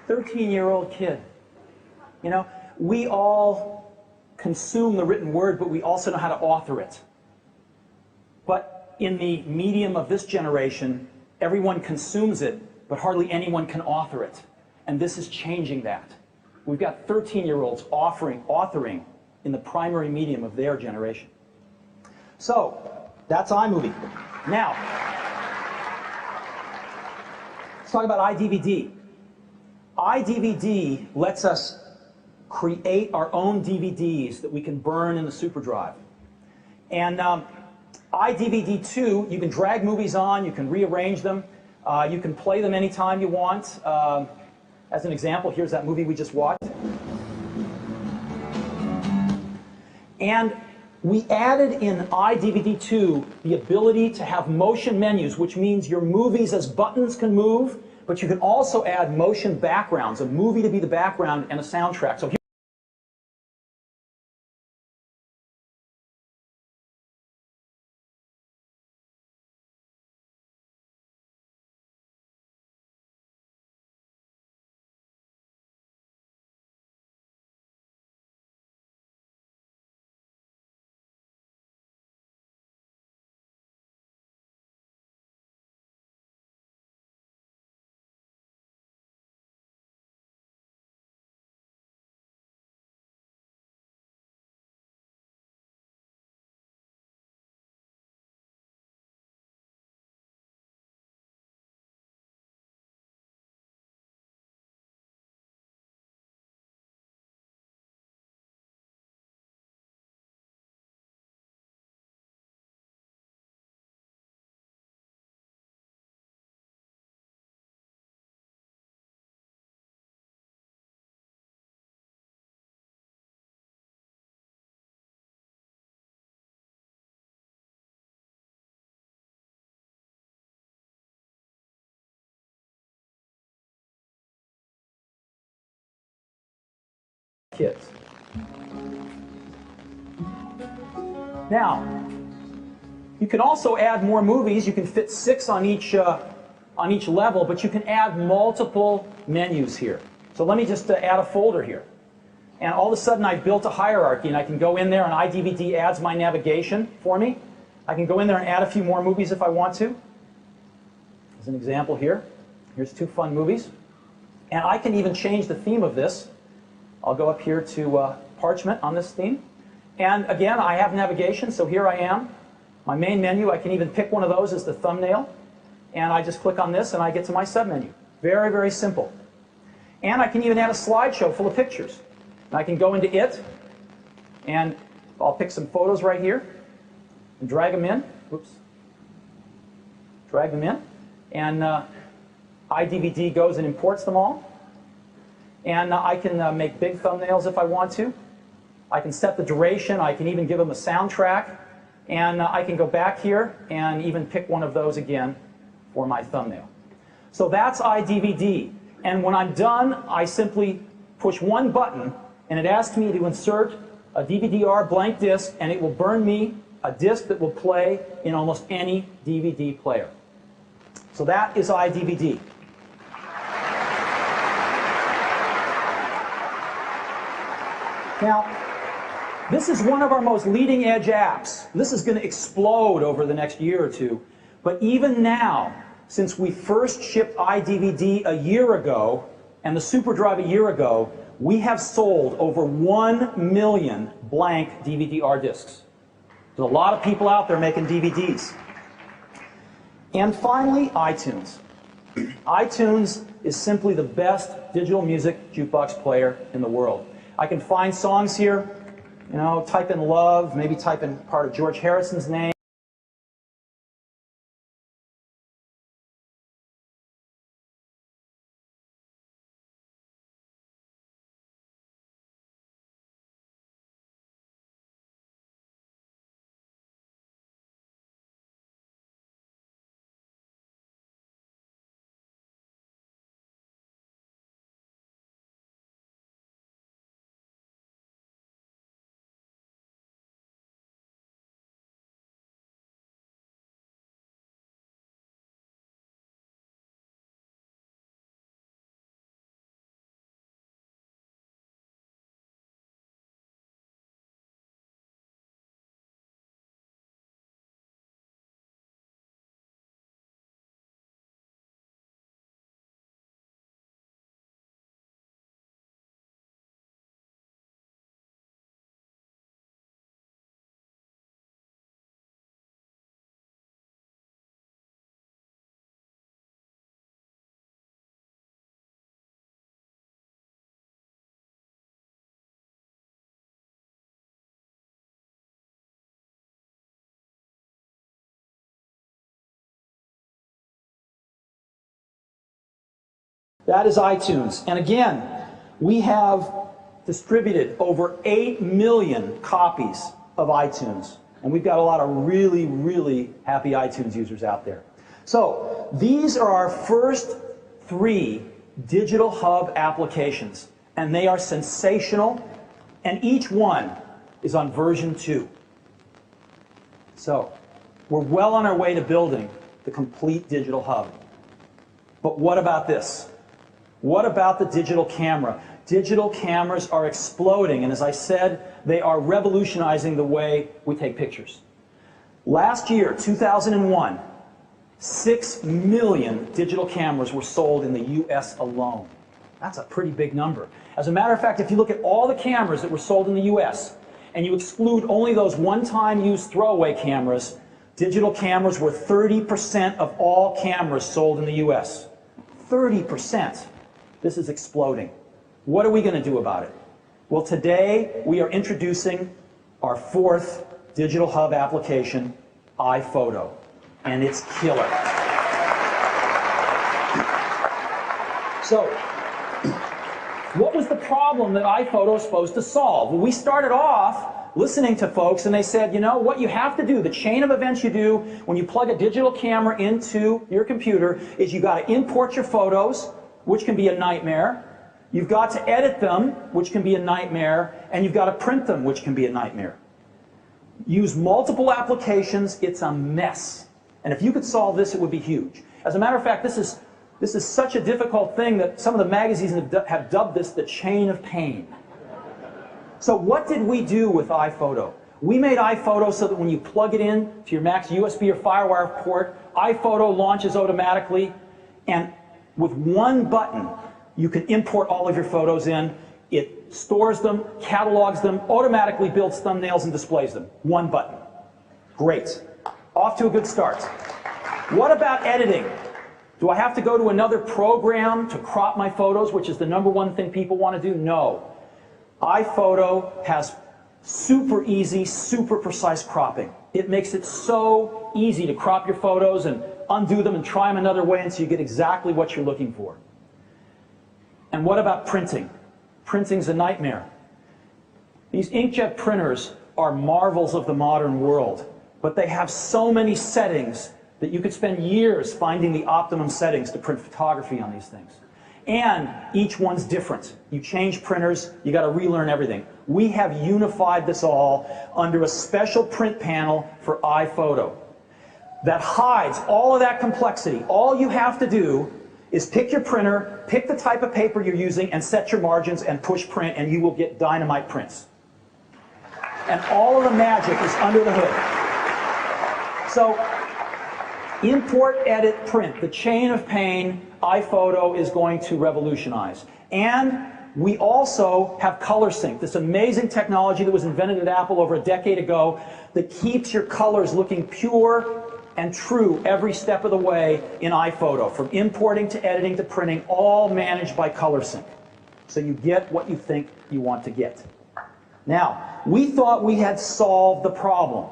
13-year-old kid. You know, we all consume the written word, but we also know how to author it. But in the medium of this generation, everyone consumes it, but hardly anyone can author it. And this is changing that. We've got 13-year-olds authoring in the primary medium of their generation. So, that's iMovie. Now, let's talk about iDVD. iDVD lets us create our own DVDs that we can burn in the SuperDrive. And iDVD 2, you can drag movies on, you can rearrange them, you can play them anytime you want. As an example, here's that movie we just watched. And we added in iDVD 2 the ability to have motion menus, which means your movies as buttons can move, but you can also add motion backgrounds, a movie to be the background and a soundtrack. So kids. Now, you can also add more movies. You can fit 6 on each level, but you can add multiple menus here. So let me just add a folder here. And all of a sudden, I've built a hierarchy, and I can go in there, and iDVD adds my navigation for me. I can go in there and add a few more movies if I want to. As an example here, here's 2 fun movies. And I can even change the theme of this. I'll go up here to Parchment on this theme. And again, I have navigation, so here I am. My main menu, I can even pick one of those as the thumbnail. And I just click on this, and I get to my submenu. Very, very simple. And I can even add a slideshow full of pictures. And I can go into it, and I'll pick some photos right here, and drag them in. Oops. Drag them in. And iDVD goes and imports them all. And I can make big thumbnails if I want to. I can set the duration. I can even give them a soundtrack. And I can go back here and even pick one of those again for my thumbnail. So that's iDVD. And when I'm done, I simply push one button, and it asks me to insert a DVD-R blank disc, and it will burn me a disc that will play in almost any DVD player. So that is iDVD. Now, this is one of our most leading edge apps. This is going to explode over the next year or two. But even now, since we first shipped iDVD a year ago and the SuperDrive a year ago, we have sold over 1 million blank DVD-R discs. There's a lot of people out there making DVDs. And finally, iTunes. iTunes is simply the best digital music jukebox player in the world. I can find songs here, you know, type in love, maybe type in part of George Harrison's name. That is iTunes. And again, we have distributed over 8 million copies of iTunes. And we've got a lot of really, really happy iTunes users out there. So these are our first 3 Digital Hub applications. And they are sensational. And each one is on version 2. So we're well on our way to building the complete Digital Hub. But what about this? What about the digital camera? Digital cameras are exploding, and as I said, they are revolutionizing the way we take pictures. Last year, 2001, 6 million digital cameras were sold in the US alone. That's a pretty big number. As a matter of fact, if you look at all the cameras that were sold in the US, and you exclude only those one-time use throwaway cameras, digital cameras were 30% of all cameras sold in the US. 30%. This is exploding. What are we going to do about it? Well, today we are introducing our 4th Digital Hub application, iPhoto, and it's killer. So, what was the problem that iPhoto was supposed to solve? Well, we started off listening to folks, and they said, you know, what you have to do, the chain of events you do when you plug a digital camera into your computer is you got to import your photos, which can be a nightmare. You've got to edit them, which can be a nightmare, and you've got to print them, which can be a nightmare. Use multiple applications, it's a mess. And if you could solve this, it would be huge. As a matter of fact, this is such a difficult thing that some of the magazines have dubbed this the chain of pain. So what did we do with iPhoto? We made iPhoto so that when you plug it in to your Mac's USB or FireWire port, iPhoto launches automatically, and with one button, you can import all of your photos in. It stores them, catalogs them, automatically builds thumbnails and displays them. One button. Great. Off to a good start. What about editing? Do I have to go to another program to crop my photos, which is the #1 thing people want to do? No. iPhoto has super easy, super precise cropping. It makes it so easy to crop your photos and undo them and try them another way until you get exactly what you're looking for. And what about printing? Printing's a nightmare. These inkjet printers are marvels of the modern world, but they have so many settings that you could spend years finding the optimum settings to print photography on these things. And each one's different. You change printers, you got to relearn everything. We have unified this all under a special print panel for iPhoto that hides all of that complexity. All you have to do is pick your printer, pick the type of paper you're using, and set your margins and push print, and you will get dynamite prints. And all of the magic is under the hood. So, import, edit, print, the chain of pain, iPhoto is going to revolutionize. And we also have color sync, this amazing technology that was invented at Apple over a decade ago that keeps your colors looking pure and true every step of the way in iPhoto, from importing to editing to printing, all managed by color sync. So you get what you think you want to get. Now, we thought we had solved the problem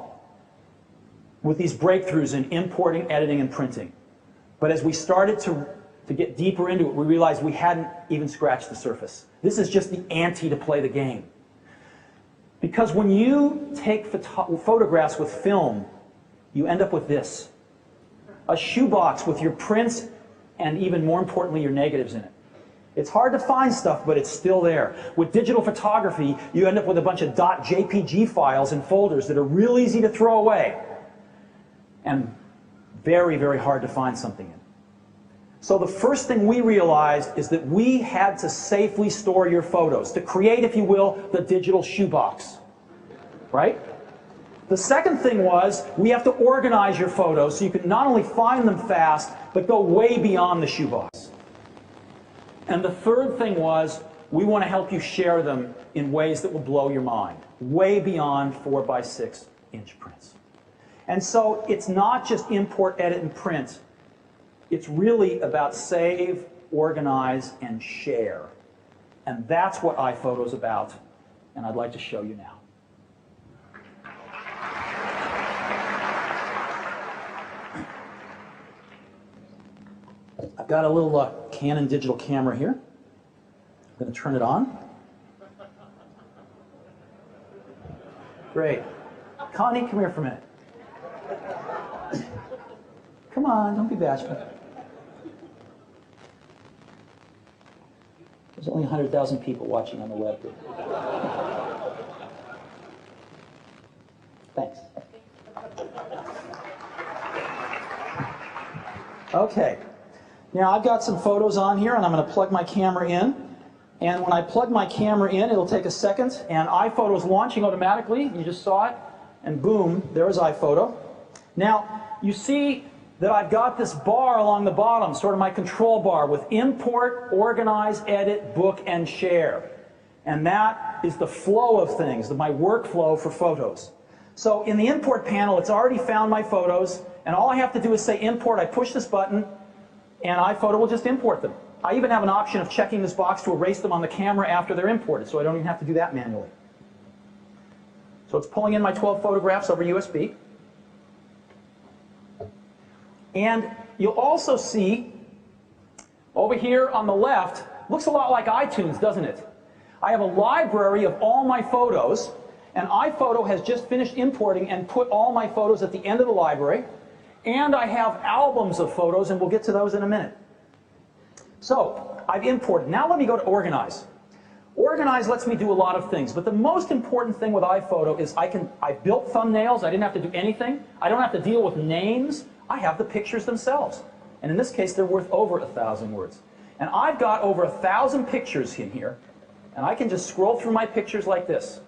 with these breakthroughs in importing, editing, and printing. But as we started to get deeper into it, we realized we hadn't even scratched the surface. This is just the ante to play the game. Because when you take photographs with film, you end up with this. A shoebox with your prints and, even more importantly, your negatives in it. It's hard to find stuff, but it's still there. With digital photography, you end up with a bunch of .jpg files and folders that are real easy to throw away and very, very hard to find something in. So the first thing we realized is that we had to safely store your photos, to create, if you will, the digital shoebox, right? The second thing was we have to organize your photos so you can not only find them fast, but go way beyond the shoebox. And the third thing was we want to help you share them in ways that will blow your mind, way beyond 4x6 inch prints. And so it's not just import, edit, and print. It's really about save, organize, and share. And that's what iPhoto is about, and I'd like to show you now. I've got a little Canon digital camera here. I'm going to turn it on. Great. Connie, come here for a minute. Come on, don't be bashful. There's only 100,000 people watching on the web. Thanks. Okay. Now I've got some photos on here, and I'm going to plug my camera in. And when I plug my camera in, it'll take a second, and iPhoto is launching automatically. You just saw it, and boom, there's iPhoto. Now, you see that I've got this bar along the bottom, sort of my control bar, with import, organize, edit, book, and share. And that is the flow of things, my workflow for photos. So in the import panel, it's already found my photos, and all I have to do is say import. I push this button, and iPhoto will just import them. I even have an option of checking this box to erase them on the camera after they're imported, so I don't even have to do that manually. So it's pulling in my 12 photographs over USB. And you'll also see over here on the left, looks a lot like iTunes, doesn't it? I have a library of all my photos, and iPhoto has just finished importing and put all my photos at the end of the library. And I have albums of photos, and we'll get to those in a minute. So I've imported. Now let me go to Organize. Organize lets me do a lot of things, but the most important thing with iPhoto is I built thumbnails. I didn't have to do anything. I don't have to deal with names. I have the pictures themselves. And in this case, they're worth over 1,000 words. And I've got over 1,000 pictures in here, and I can just scroll through my pictures like this.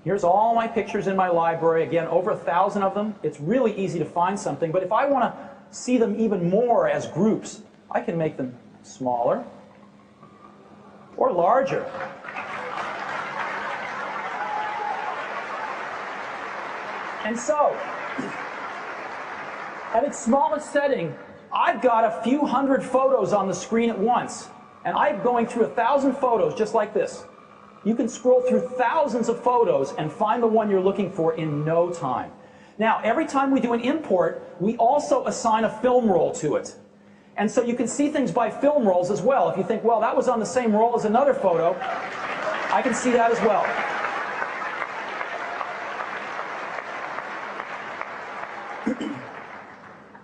Here's all my pictures in my library. Again, over 1,000 of them. It's really easy to find something, but if I want to see them even more as groups, I can make them smaller or larger. And so, at its smallest setting, I've got a few hundred photos on the screen at once. And I'm going through 1,000 photos just like this. You can scroll through thousands of photos and find the one you're looking for in no time. Now, every time we do an import, we also assign a film roll to it. And so you can see things by film rolls as well. If you think, well, that was on the same roll as another photo, I can see that as well.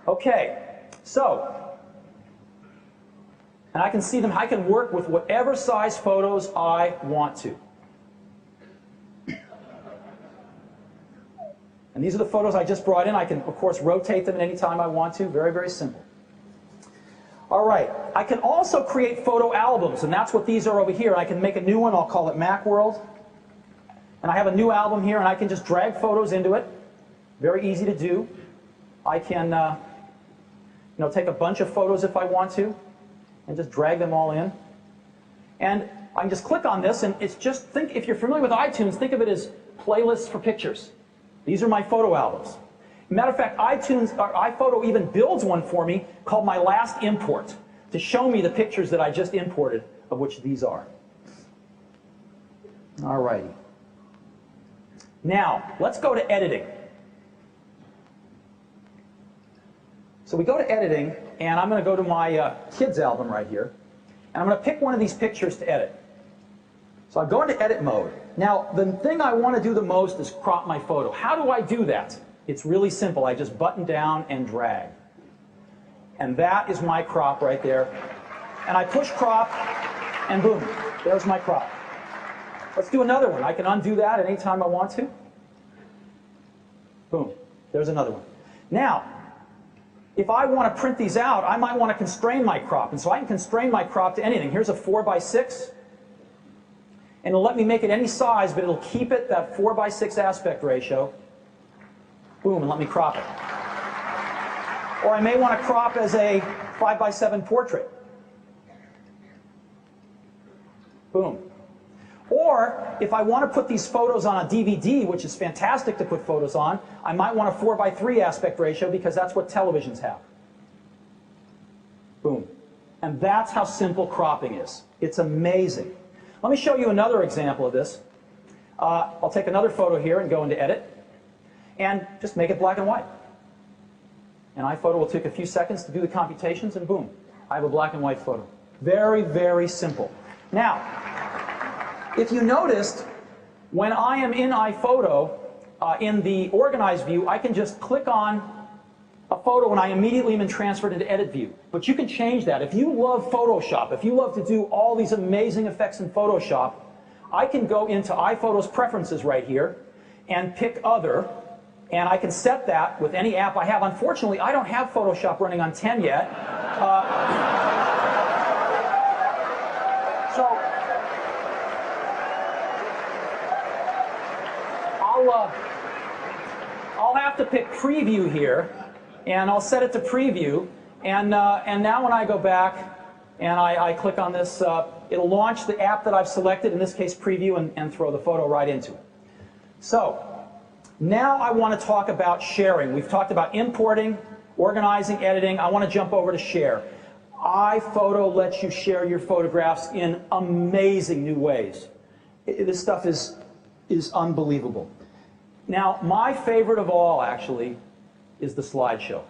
Okay, so, and I can see them, I can work with whatever size photos I want to. And these are the photos I just brought in. I can, of course, rotate them at any time I want to. Very, very simple. All right, I can also create photo albums, and that's what these are over here. I can make a new one. I'll call it Macworld. And I have a new album here, and I can just drag photos into it. Very easy to do. I can take a bunch of photos if I want to, and just drag them all in. And I can just click on this, and it's just, if you're familiar with iTunes, think of it as playlists for pictures. These are my photo albums. Matter of fact, iPhoto even builds one for me called My Last Import to show me the pictures that I just imported, of which these are. All righty. Now, let's go to editing. So we go to editing, and I'm going to go to my kids album right here, and I'm going to pick one of these pictures to edit. So I go into edit mode. Now, the thing I want to do the most is crop my photo. How do I do that? It's really simple. I just button down and drag. And that is my crop right there. And I push crop, and boom, there's my crop. Let's do another one. I can undo that at any time I want to. Boom, there's another one. Now, if I want to print these out, I might want to constrain my crop. And so I can constrain my crop to anything. Here's a 4:6. And it'll let me make it any size, but it'll keep it that 4:6 aspect ratio. Boom, and let me crop it. Or I may want to crop as a 5:7 portrait. Boom. Or if I want to put these photos on a DVD, which is fantastic to put photos on, I might want a 4:3 aspect ratio because that's what televisions have. Boom. And that's how simple cropping is. It's amazing. Let me show you another example of this. I'll take another photo here and go into Edit, and just make it black and white. And iPhoto will take a few seconds to do the computations, and boom, I have a black and white photo. Very, very simple. Now, if you noticed, when I am in iPhoto, in the organized view, I can just click on a photo and I immediately am transferred into edit view. But you can change that. If you love Photoshop, if you love to do all these amazing effects in Photoshop, I can go into iPhoto's preferences right here and pick other, and I can set that with any app I have. Unfortunately, I don't have Photoshop running on 10 yet. So I'll have to pick preview here, and I'll set it to preview, and now when I go back and I click on this, it'll launch the app that I've selected, in this case preview, and throw the photo right into it. So now I want to talk about sharing. We've talked about importing, organizing, editing. I want to jump over to share. iPhoto lets you share your photographs in amazing new ways. This stuff is unbelievable. Now, my favorite of all, actually, is the slideshow.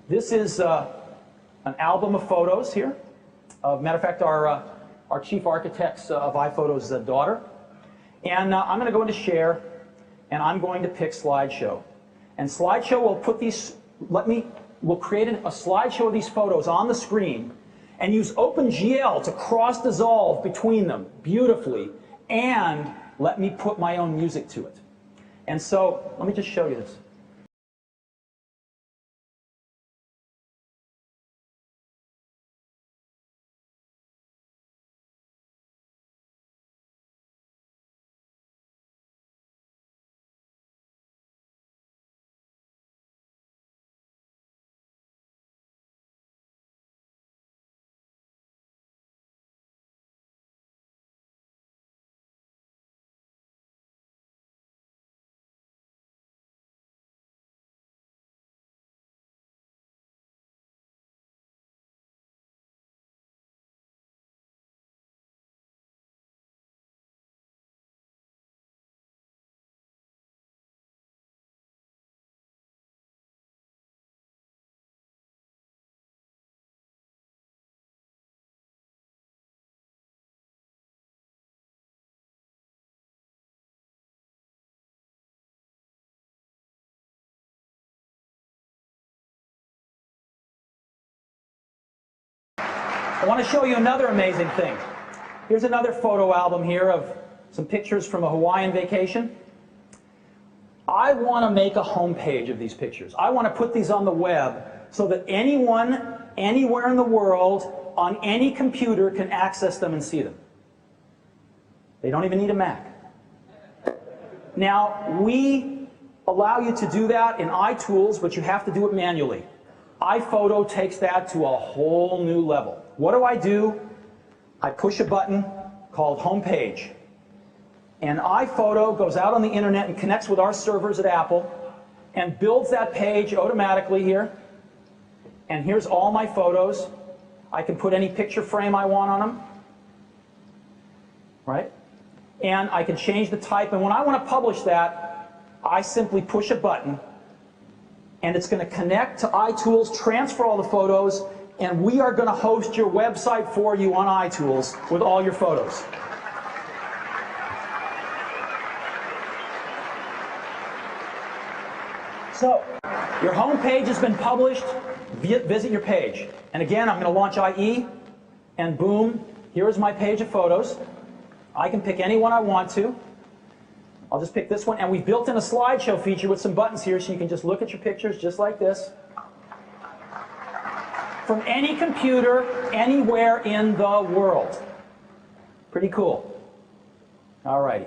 This is an album of photos here. Matter of fact, our chief architect's of iPhoto's daughter. And I'm going to go into Share, and I'm going to pick Slideshow. And Slideshow will put these, we'll create a slideshow of these photos on the screen and use OpenGL to cross-dissolve between them beautifully and let me put my own music to it. And so, let me just show you this. I want to show you another amazing thing. Here's another photo album here of some pictures from a Hawaiian vacation. I want to make a homepage of these pictures. I want to put these on the web so that anyone, anywhere in the world, on any computer can access them and see them. They don't even need a Mac. Now, we allow you to do that in iTools, but you have to do it manually. iPhoto takes that to a whole new level. What do? I push a button called Homepage. And iPhoto goes out on the internet and connects with our servers at Apple and builds that page automatically here. And here's all my photos. I can put any picture frame I want on them. Right? And I can change the type. And when I want to publish that, I simply push a button. And it's going to connect to iTools, transfer all the photos, and we are going to host your website for you on iTools with all your photos. So, your home page has been published. Visit your page. And again, I'm going to launch IE, and boom, here's my page of photos. I can pick any one I want to. I'll just pick this one, and we've built in a slideshow feature with some buttons here so you can just look at your pictures just like this. From any computer, anywhere in the world. Pretty cool. All righty.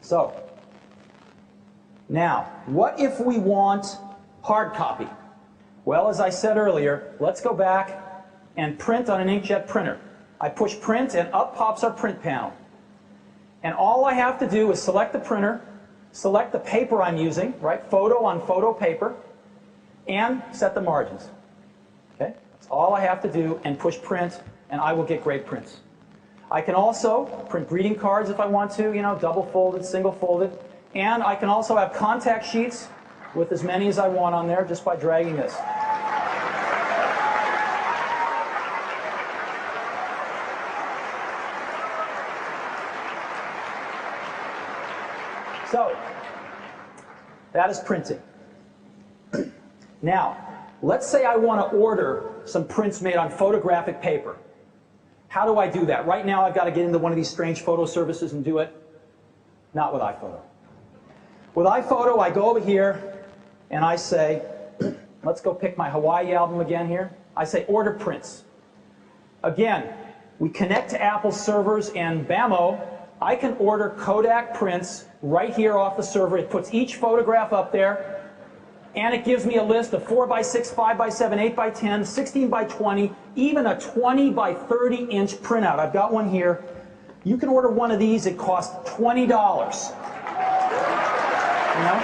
So, now, what if we want hard copy? Well, as I said earlier, let's go back and print on an inkjet printer. I push print, and up pops our print panel. And all I have to do is select the printer, select the paper I'm using, right? Photo on photo paper, and set the margins. Okay? That's all I have to do, and push print, and I will get great prints. I can also print greeting cards if I want to, you know, double folded, single folded. And I can also have contact sheets with as many as I want on there just by dragging this. So, that is printing. Now, let's say I want to order some prints made on photographic paper. How do I do that? Right now I've got to get into one of these strange photo services and do it. Not with iPhoto. With iPhoto, I go over here and I say, let's go pick my Hawaii album again here. I say order prints. Again, we connect to Apple servers and bammo, I can order Kodak prints right here off the server. It puts each photograph up there, and it gives me a list of 4x6, 5x7, 8x10, 16x20, even a 20x30-inch printout. I've got one here. You can order one of these. It costs $20. You know?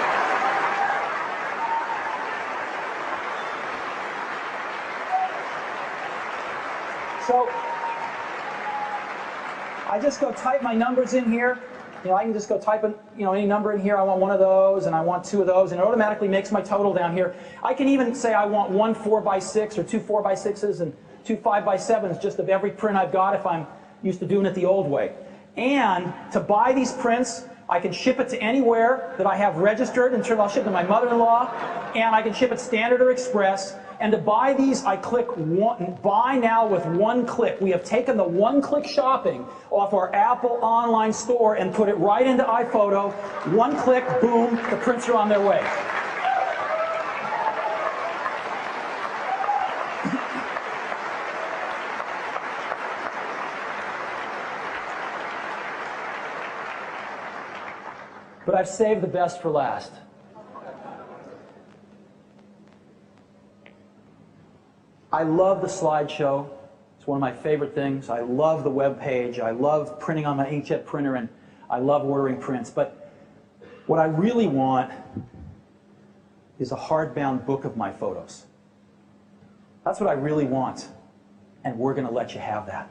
So I just go type my numbers in here. You know, I can just go type in, any number in here. I want one of those, and I want two of those, and it automatically makes my total down here. I can even say I want one 4x6 or two 4x6s and two 5x7s just of every print I've got if I'm used to doing it the old way. And to buy these prints, I can ship it to anywhere that I have registered. In turn, I'll ship it to my mother-in-law, and I can ship it standard or express. And to buy these, I click buy now with one click. We have taken the one-click shopping off our Apple online store and put it right into iPhoto. One click, boom, the prints are on their way. But I've saved the best for last. I love the slideshow. It's one of my favorite things. I love the web page. I love printing on my inkjet printer, and I love ordering prints. But what I really want is a hardbound book of my photos. That's what I really want, and we're going to let you have that.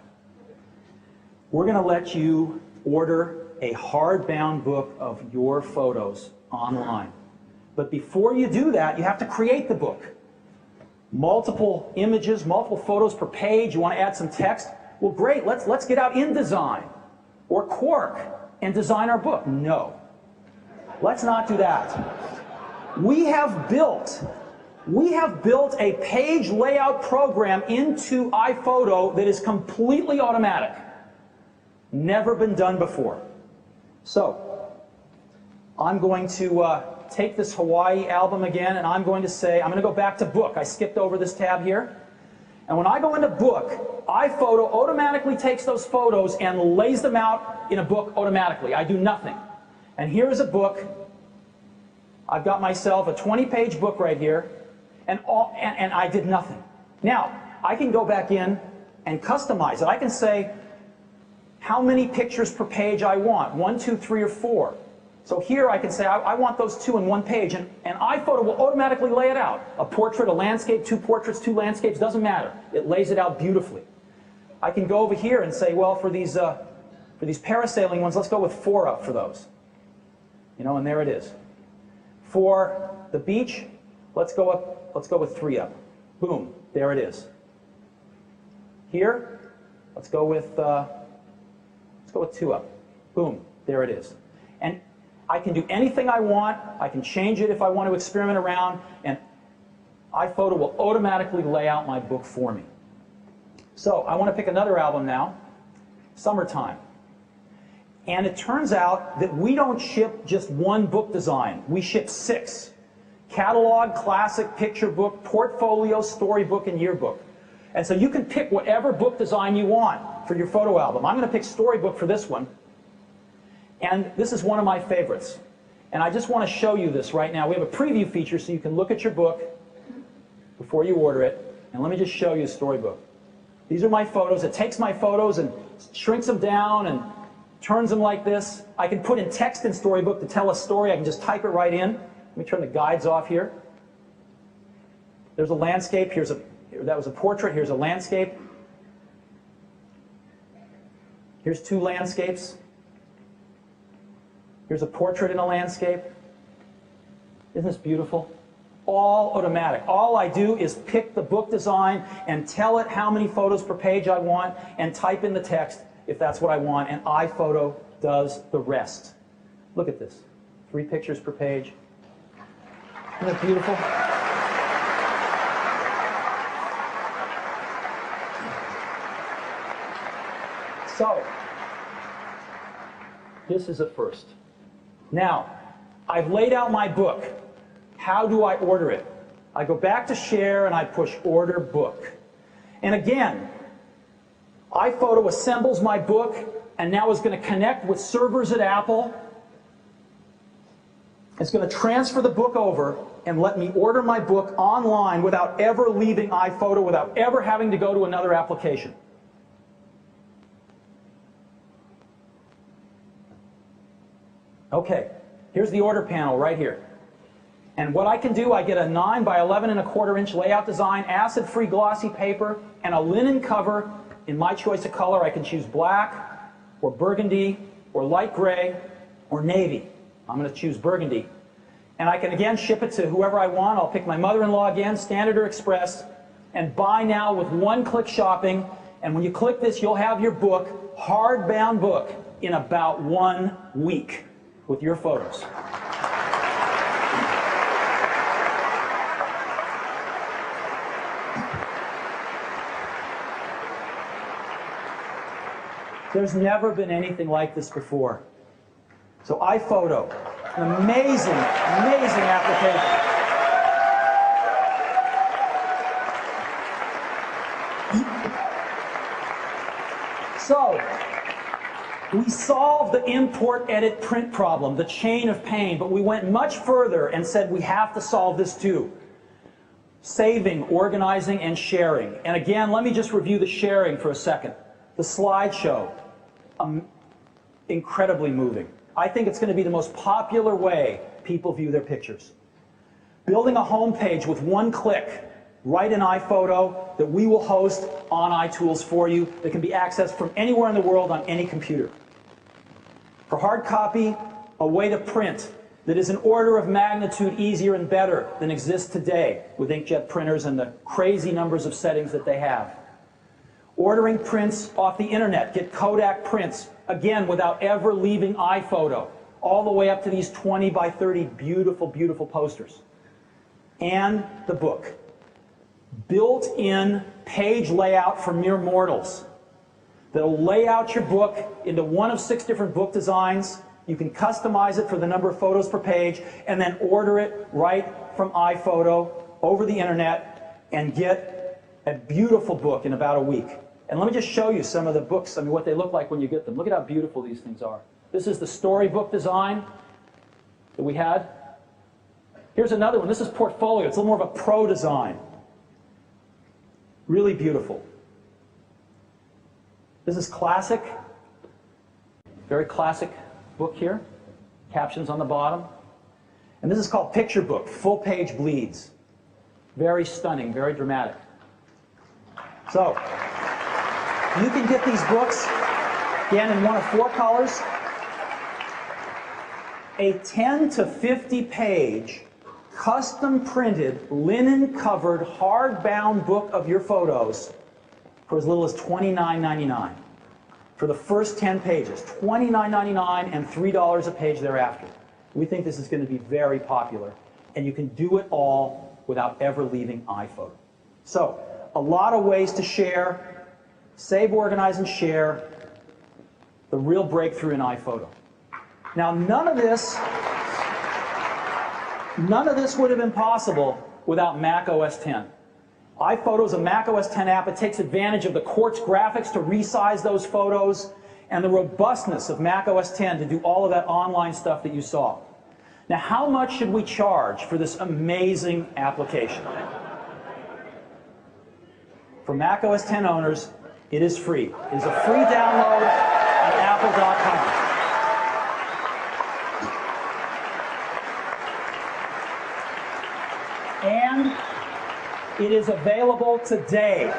We're going to let you order a hardbound book of your photos online. But before you do that, you have to create the book. Multiple images, multiple photos per page. You want to add some text? Well, great. Let's get out InDesign or Quark and design our book. No. Let's not do that. We have built a page layout program into iPhoto that is completely automatic. Never been done before. So, I'm going to take this Hawaii album again, and I'm going to go back to book. I skipped over this tab here. And when I go into book, iPhoto automatically takes those photos and lays them out in a book automatically. I do nothing. And here is a book. I've got myself a 20-page book right here, and I did nothing. Now, I can go back in and customize it. I can say how many pictures per page I want, 1, 2, 3, or 4. So here I can say I want those two in one page, and iPhoto will automatically lay it out. A portrait, a landscape, two portraits, two landscapes, doesn't matter. It lays it out beautifully. I can go over here and say, well, for these parasailing ones, let's go with 4 up for those. And there it is. For the beach, let's go with 3 up. Boom, there it is. Here, let's go with 2 up. Boom, there it is. And I can do anything I want. I can change it if I want to experiment around, and iPhoto will automatically lay out my book for me. So I want to pick another album now, Summertime. And it turns out that we don't ship just one book design. We ship 6. Catalog, classic, picture book, portfolio, storybook, and yearbook. And so you can pick whatever book design you want for your photo album. I'm going to pick storybook for this one. And this is one of my favorites. And I just want to show you this right now. We have a preview feature so you can look at your book before you order it. And let me just show you a storybook. These are my photos. It takes my photos and shrinks them down and turns them like this. I can put in text in storybook to tell a story. I can just type it right in. Let me turn the guides off here. There's a landscape. That was a portrait. Here's a landscape. Here's 2 landscapes. Here's a portrait in a landscape. Isn't this beautiful? all automatic. All I do is pick the book design and tell it how many photos per page I want and type in the text if that's what I want, and iPhoto does the rest. Look at this. 3 pictures per page. Isn't that beautiful? So, this is a first. Now, I've laid out my book. How do I order it? I go back to Share and I push Order Book. And again, iPhoto assembles my book and now is going to connect with servers at Apple. It's going to transfer the book over and let me order my book online without ever leaving iPhoto, without ever having to go to another application. Okay, here's the order panel right here. And what I can do, I get a 9 by 11¼ inch layout design, acid-free glossy paper, and a linen cover in my choice of color. I can choose black, or burgundy, or light gray, or navy. I'm going to choose burgundy. And I can again ship it to whoever I want. I'll pick my mother-in-law again, standard or express, and buy now with one-click shopping. And when you click this, you'll have your book, hardbound book, in about 1 week with your photos. There's never been anything like this before. So iPhoto, an amazing, amazing application. So, we solved the import, edit, print problem, the chain of pain, but we went much further and said we have to solve this too. Saving, organizing, and sharing. And again, let me just review the sharing for a second. The slideshow, incredibly moving. I think it's going to be the most popular way people view their pictures. Building a home page with one click, right in iPhoto, that we will host on iTools for you, that can be accessed from anywhere in the world on any computer. For hard copy, a way to print that is an order of magnitude easier and better than exists today with inkjet printers and the crazy numbers of settings that they have. Ordering prints off the internet, get Kodak prints, again, without ever leaving iPhoto, all the way up to these 20 by 30 beautiful, beautiful posters. And the book. Built-in page layout for mere mortals that'll lay out your book into one of 6 different book designs. You can customize it for the number of photos per page and then order it right from iPhoto over the internet and get a beautiful book in about a week. And let me just show you some of the books, what they look like when you get them. Look at how beautiful these things are. This is the storybook design that we had. Here's another one. This is portfolio. It's a little more of a pro design. Really beautiful. This is classic. Very classic book here. Captions on the bottom. And this is called picture book. Full page bleeds. Very stunning, very dramatic. So, you can get these books, again, in one of 4 colors. A 10 to 50 page, custom printed, linen covered, hardbound book of your photos for as little as $29.99. For the first 10 pages, $29.99 and $3 a page thereafter. We think this is going to be very popular, and you can do it all without ever leaving iPhoto. So, a lot of ways to share. Save, organize, and share. The real breakthrough in iPhoto. Now, none of this would have been possible without Mac OS X. iPhoto is a Mac OS X app. It takes advantage of the Quartz graphics to resize those photos and the robustness of Mac OS X to do all of that online stuff that you saw. Now, how much should we charge for this amazing application? For Mac OS X owners, it is free. It is a free download at apple.com. And it is available today.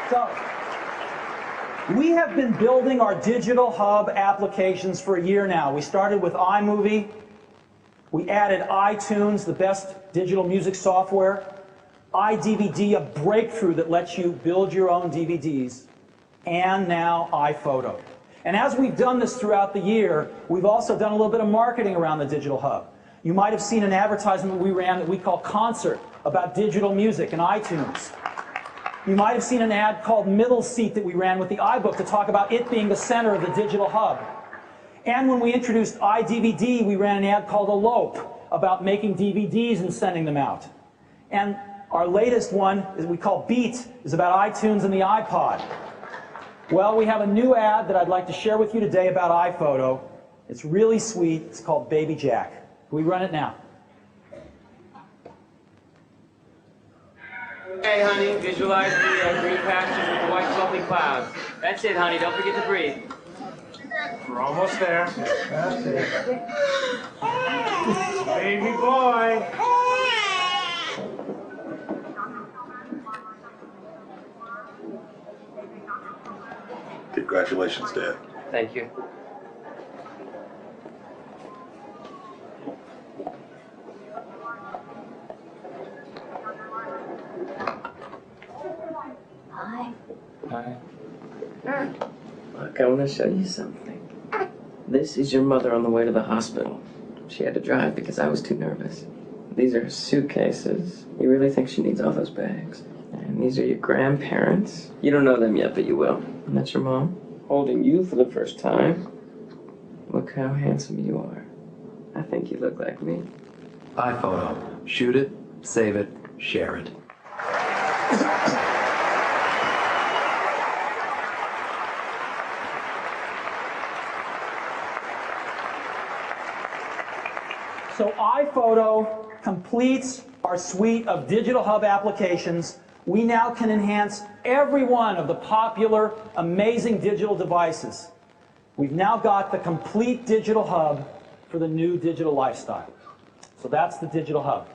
So, We have been building our digital hub applications for a year now. We started with iMovie. We added iTunes, the best digital music software. iDVD, a breakthrough that lets you build your own DVDs. And now iPhoto. And as we've done this throughout the year, we've also done a little bit of marketing around the digital hub. You might have seen an advertisement we ran that we call Concert about digital music and iTunes. You might have seen an ad called Middle Seat that we ran with the iBook to talk about it being the center of the digital hub. And when we introduced iDVD, we ran an ad called Elope about making DVDs and sending them out. And our latest one, is we call Beat, is about iTunes and the iPod. Well, we have a new ad that I'd like to share with you today about iPhoto. It's really sweet. It's called Baby Jack. Can we run it now? Hey, honey, visualize the green pastures with the white fluffy clouds. That's it, honey. Don't forget to breathe. We're almost there. That's it. Baby boy. Congratulations, Dad. Thank you. Hi. Hi. Look, I want to show you something. This is your mother on the way to the hospital. She had to drive because I was too nervous. These are suitcases. You really think she needs all those bags? And these are your grandparents. You don't know them yet, but you will. And that's your mom, holding you for the first time. Look how handsome you are. I think you look like me. iPhoto. Shoot it, save it, share it. So iPhoto completes our suite of digital hub applications. We now can enhance every one of the popular, amazing digital devices. We've now got the complete digital hub for the new digital lifestyle. So that's the digital hub.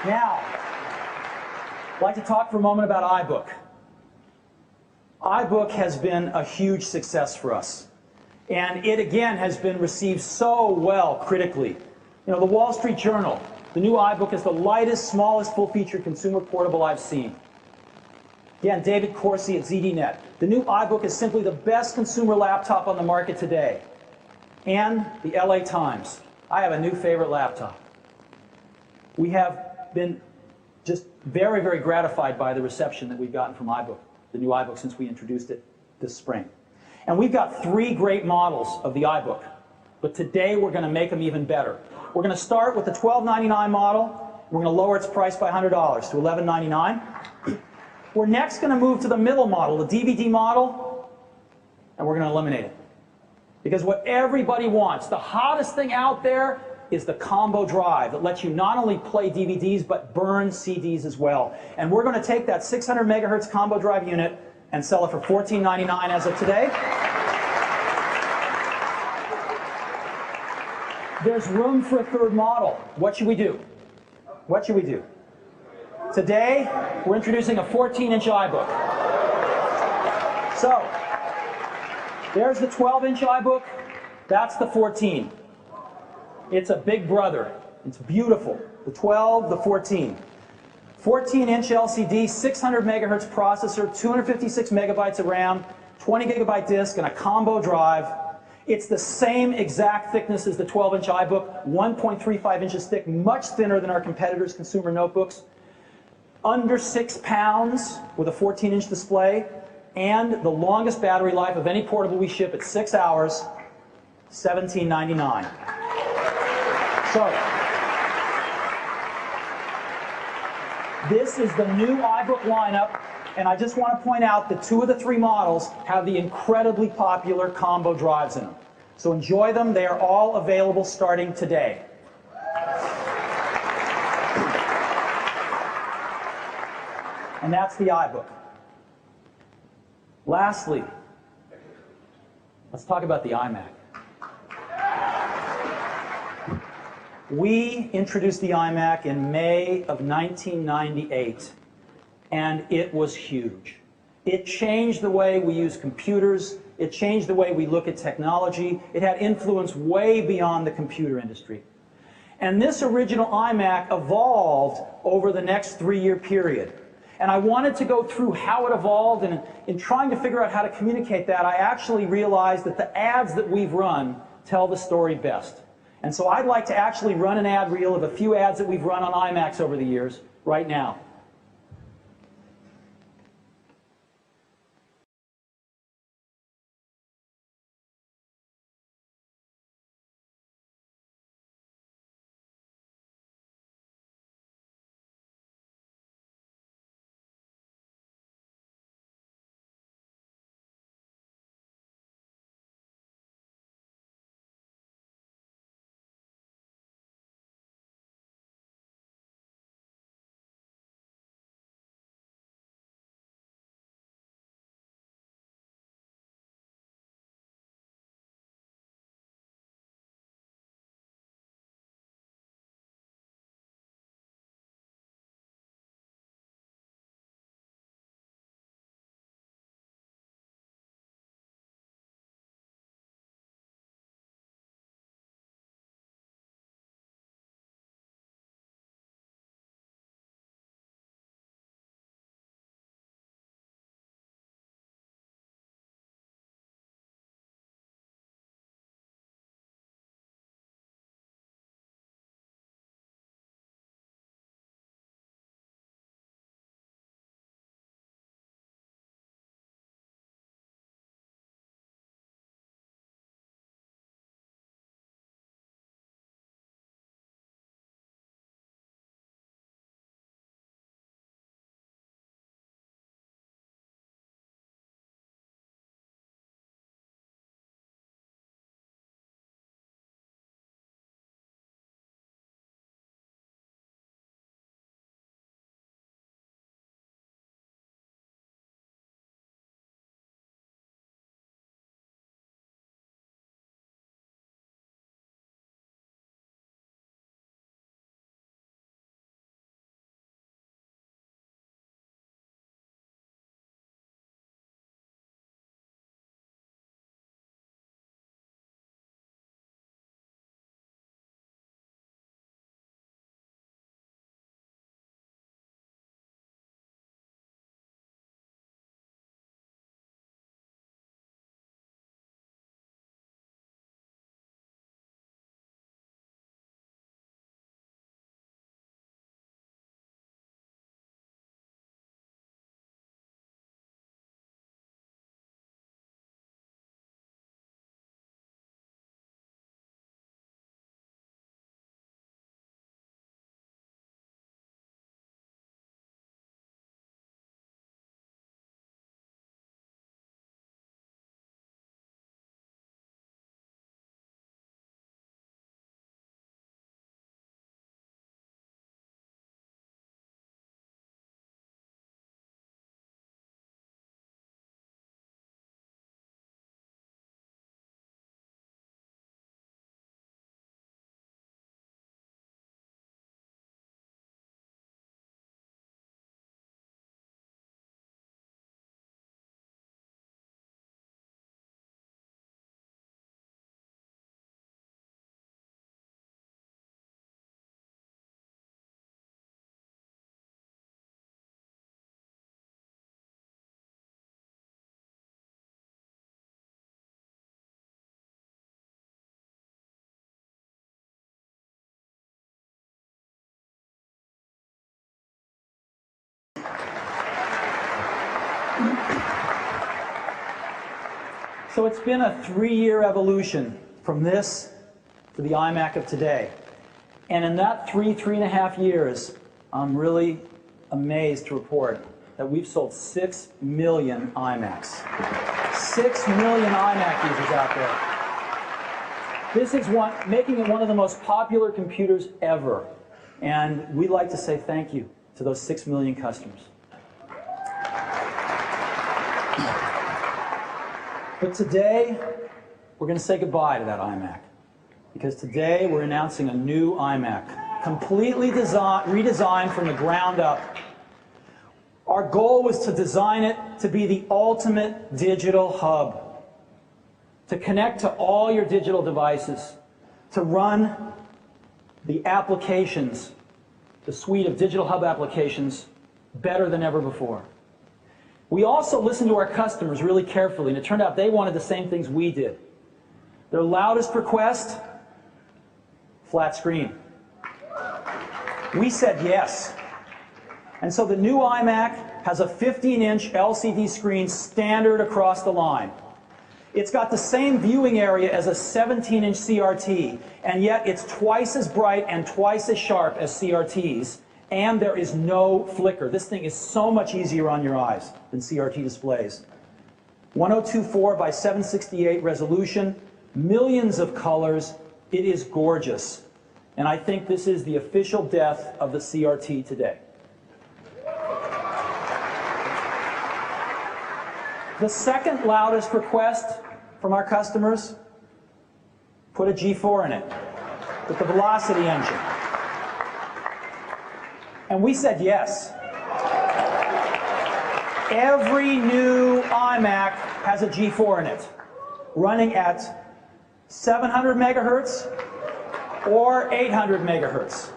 Now, I'd like to talk for a moment about iBook. iBook has been a huge success for us. And it, again, has been received so well critically. You know, the Wall Street Journal, the new iBook is the lightest, smallest, full-featured consumer portable I've seen. Again, David Corsi at ZDNet. The new iBook is simply the best consumer laptop on the market today. And the LA Times. I have a new favorite laptop. We have been just very, very gratified by the reception that we've gotten from iBook, the new iBook, since we introduced it this spring. And we've got 3 great models of the iBook. But today we're going to make them even better. We're going to start with the $1299 model. We're going to lower its price by $100 to $1199. We're next going to move to the middle model, the DVD model, and we're going to eliminate it. Because what everybody wants, the hottest thing out there, is the combo drive that lets you not only play DVDs, but burn CDs as well. And we're going to take that 600 megahertz combo drive unit and sell it for $14.99 as of today. There's room for a third model. What should we do? What should we do? Today, we're introducing a 14-inch iBook. So, there's the 12-inch iBook. That's the 14. It's a big brother. It's beautiful. The 12, the 14. 14-inch LCD, 600 megahertz processor, 256 megabytes of RAM, 20 gigabyte disk, and a combo drive. It's the same exact thickness as the 12-inch iBook, 1.35 inches thick, much thinner than our competitors' consumer notebooks. Under 6 pounds with a 14-inch display, and the longest battery life of any portable we ship at 6 hours, $17.99. So, this is the new iBook lineup, and I just want to point out that 2 of the 3 models have the incredibly popular combo drives in them. So enjoy them. They are all available starting today. And that's the iBook. Lastly, let's talk about the iMac. We introduced the iMac in May of 1998, and it was huge. It changed the way we use computers. It changed the way we look at technology. It had influence way beyond the computer industry. And this original iMac evolved over the next 3-year period. And I wanted to go through how it evolved, and in trying to figure out how to communicate that, I actually realized that the ads that we've run tell the story best. And so I'd like to actually run an ad reel of a few ads that we've run on iMacs over the years right now. So it's been a 3-year evolution from this to the iMac of today. And in that 3.5 years, I'm really amazed to report that we've sold 6 million iMacs. 6 million iMac users out there. This is making it one of the most popular computers ever. And we'd like to say thank you to those 6 million customers. But today, we're going to say goodbye to that iMac. because today we're announcing a new iMac, completely redesigned from the ground up. Our goal was to design it to be the ultimate digital hub, to connect to all your digital devices, to run the applications, the suite of digital hub applications, better than ever before. We also listened to our customers really carefully, and it turned out they wanted the same things we did. Their loudest request, flat screen. We said yes. And so the new iMac has a 15-inch LCD screen standard across the line. It's got the same viewing area as a 17-inch CRT, and yet it's twice as bright and twice as sharp as CRTs, and there is no flicker. This thing is so much easier on your eyes than CRT displays. 1024 by 768 resolution, millions of colors. It is gorgeous. And I think this is the official death of the CRT today. The second loudest request from our customers, put a G4 in it with the Velocity engine. And we said yes. Every new iMac has a G4 in it, running at 700 megahertz or 800 megahertz.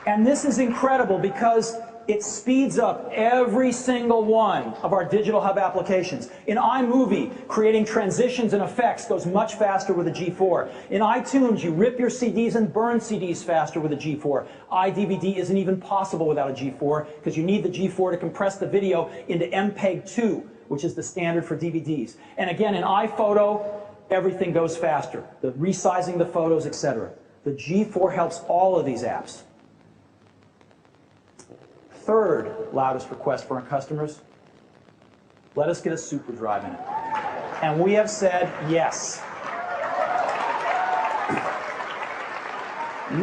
And this is incredible because it speeds up every single one of our digital hub applications. In iMovie, creating transitions and effects goes much faster with a G4. In iTunes, you rip your CDs and burn CDs faster with a G4. iDVD isn't even possible without a G4 because you need the G4 to compress the video into MPEG 2, which is the standard for DVDs. And again, in iPhoto, everything goes faster. The resizing the photos, etc. The G4 helps all of these apps. Third loudest request for our customers, let us get a super drive in it. And we have said yes.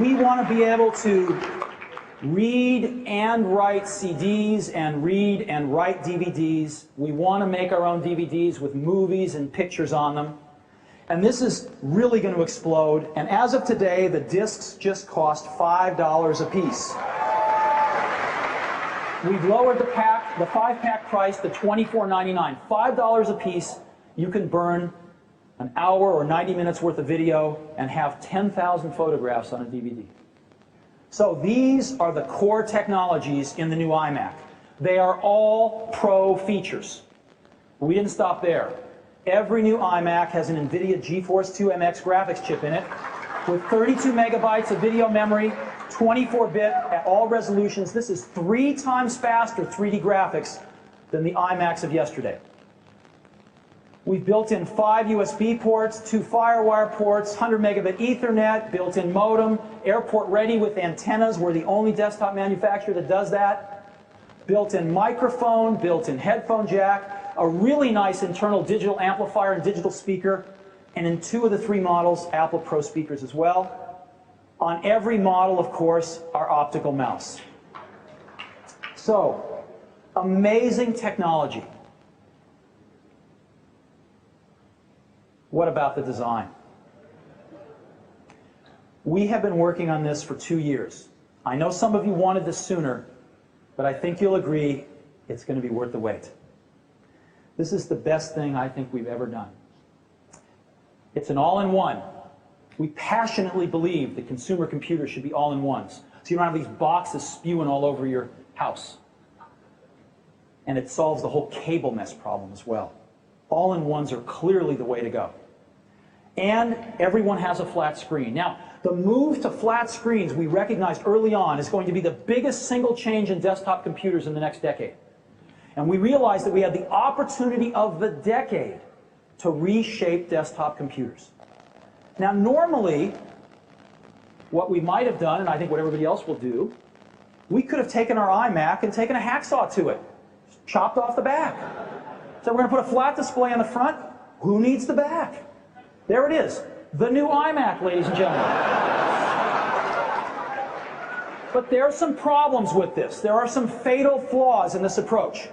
We want to be able to read and write CDs and read and write DVDs. We want to make our own DVDs with movies and pictures on them. And this is really going to explode. And as of today, the discs just cost $5 a piece. We've lowered the 5-pack price to $24.99. $5 a piece, you can burn an hour or 90 minutes worth of video and have 10,000 photographs on a DVD. So these are the core technologies in the new iMac. They are all pro features. We didn't stop there. Every new iMac has an NVIDIA GeForce 2 MX graphics chip in it with 32 megabytes of video memory, 24-bit at all resolutions. This is 3 times faster 3D graphics than the iMacs of yesterday. We've built in 5 USB ports, 2 FireWire ports, 100 megabit Ethernet, built-in modem, airport ready with antennas. We're the only desktop manufacturer that does that. Built-in microphone, built-in headphone jack, a really nice internal digital amplifier and digital speaker, and in 2 of the 3 models, Apple Pro speakers as well. On every model, of course, our optical mouse. So, amazing technology. What about the design? We have been working on this for 2 years. I know some of you wanted this sooner, but I think you'll agree it's going to be worth the wait. This is the best thing I think we've ever done. It's an all-in-one. We passionately believe that consumer computers should be all-in-ones, so you don't have these boxes spewing all over your house. And it solves the whole cable mess problem as well. All-in-ones are clearly the way to go. And everyone has a flat screen. Now, the move to flat screens we recognized early on is going to be the biggest single change in desktop computers in the next decade. And we realized that we had the opportunity of the decade to reshape desktop computers. Now, normally, what we might have done, and I think what everybody else will do, we could have taken our iMac and taken a hacksaw to it, chopped off the back. So we're going to put a flat display on the front. Who needs the back? There it is, the new iMac, ladies and gentlemen. But there are some problems with this. There are some fatal flaws in this approach.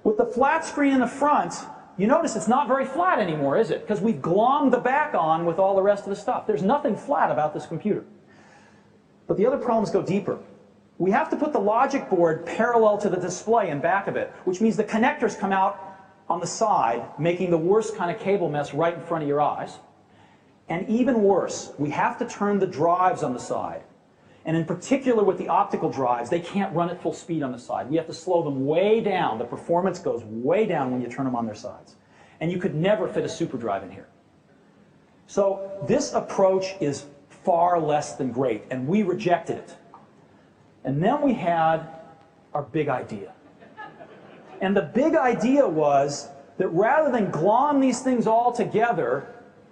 With the flat screen in the front, you notice it's not very flat anymore, is it? Because we've glommed the back on with all the rest of the stuff. There's nothing flat about this computer. But the other problems go deeper. We have to put the logic board parallel to the display in back of it, which means the connectors come out on the side, making the worst kind of cable mess right in front of your eyes. And even worse, we have to turn the drives on the side. And in particular with the optical drives, they can't run at full speed on the side. We have to slow them way down. The performance goes way down when you turn them on their sides. And you could never fit a super drive in here. So this approach is far less than great, and we rejected it. And then we had our big idea. And the big idea was that rather than glom these things all together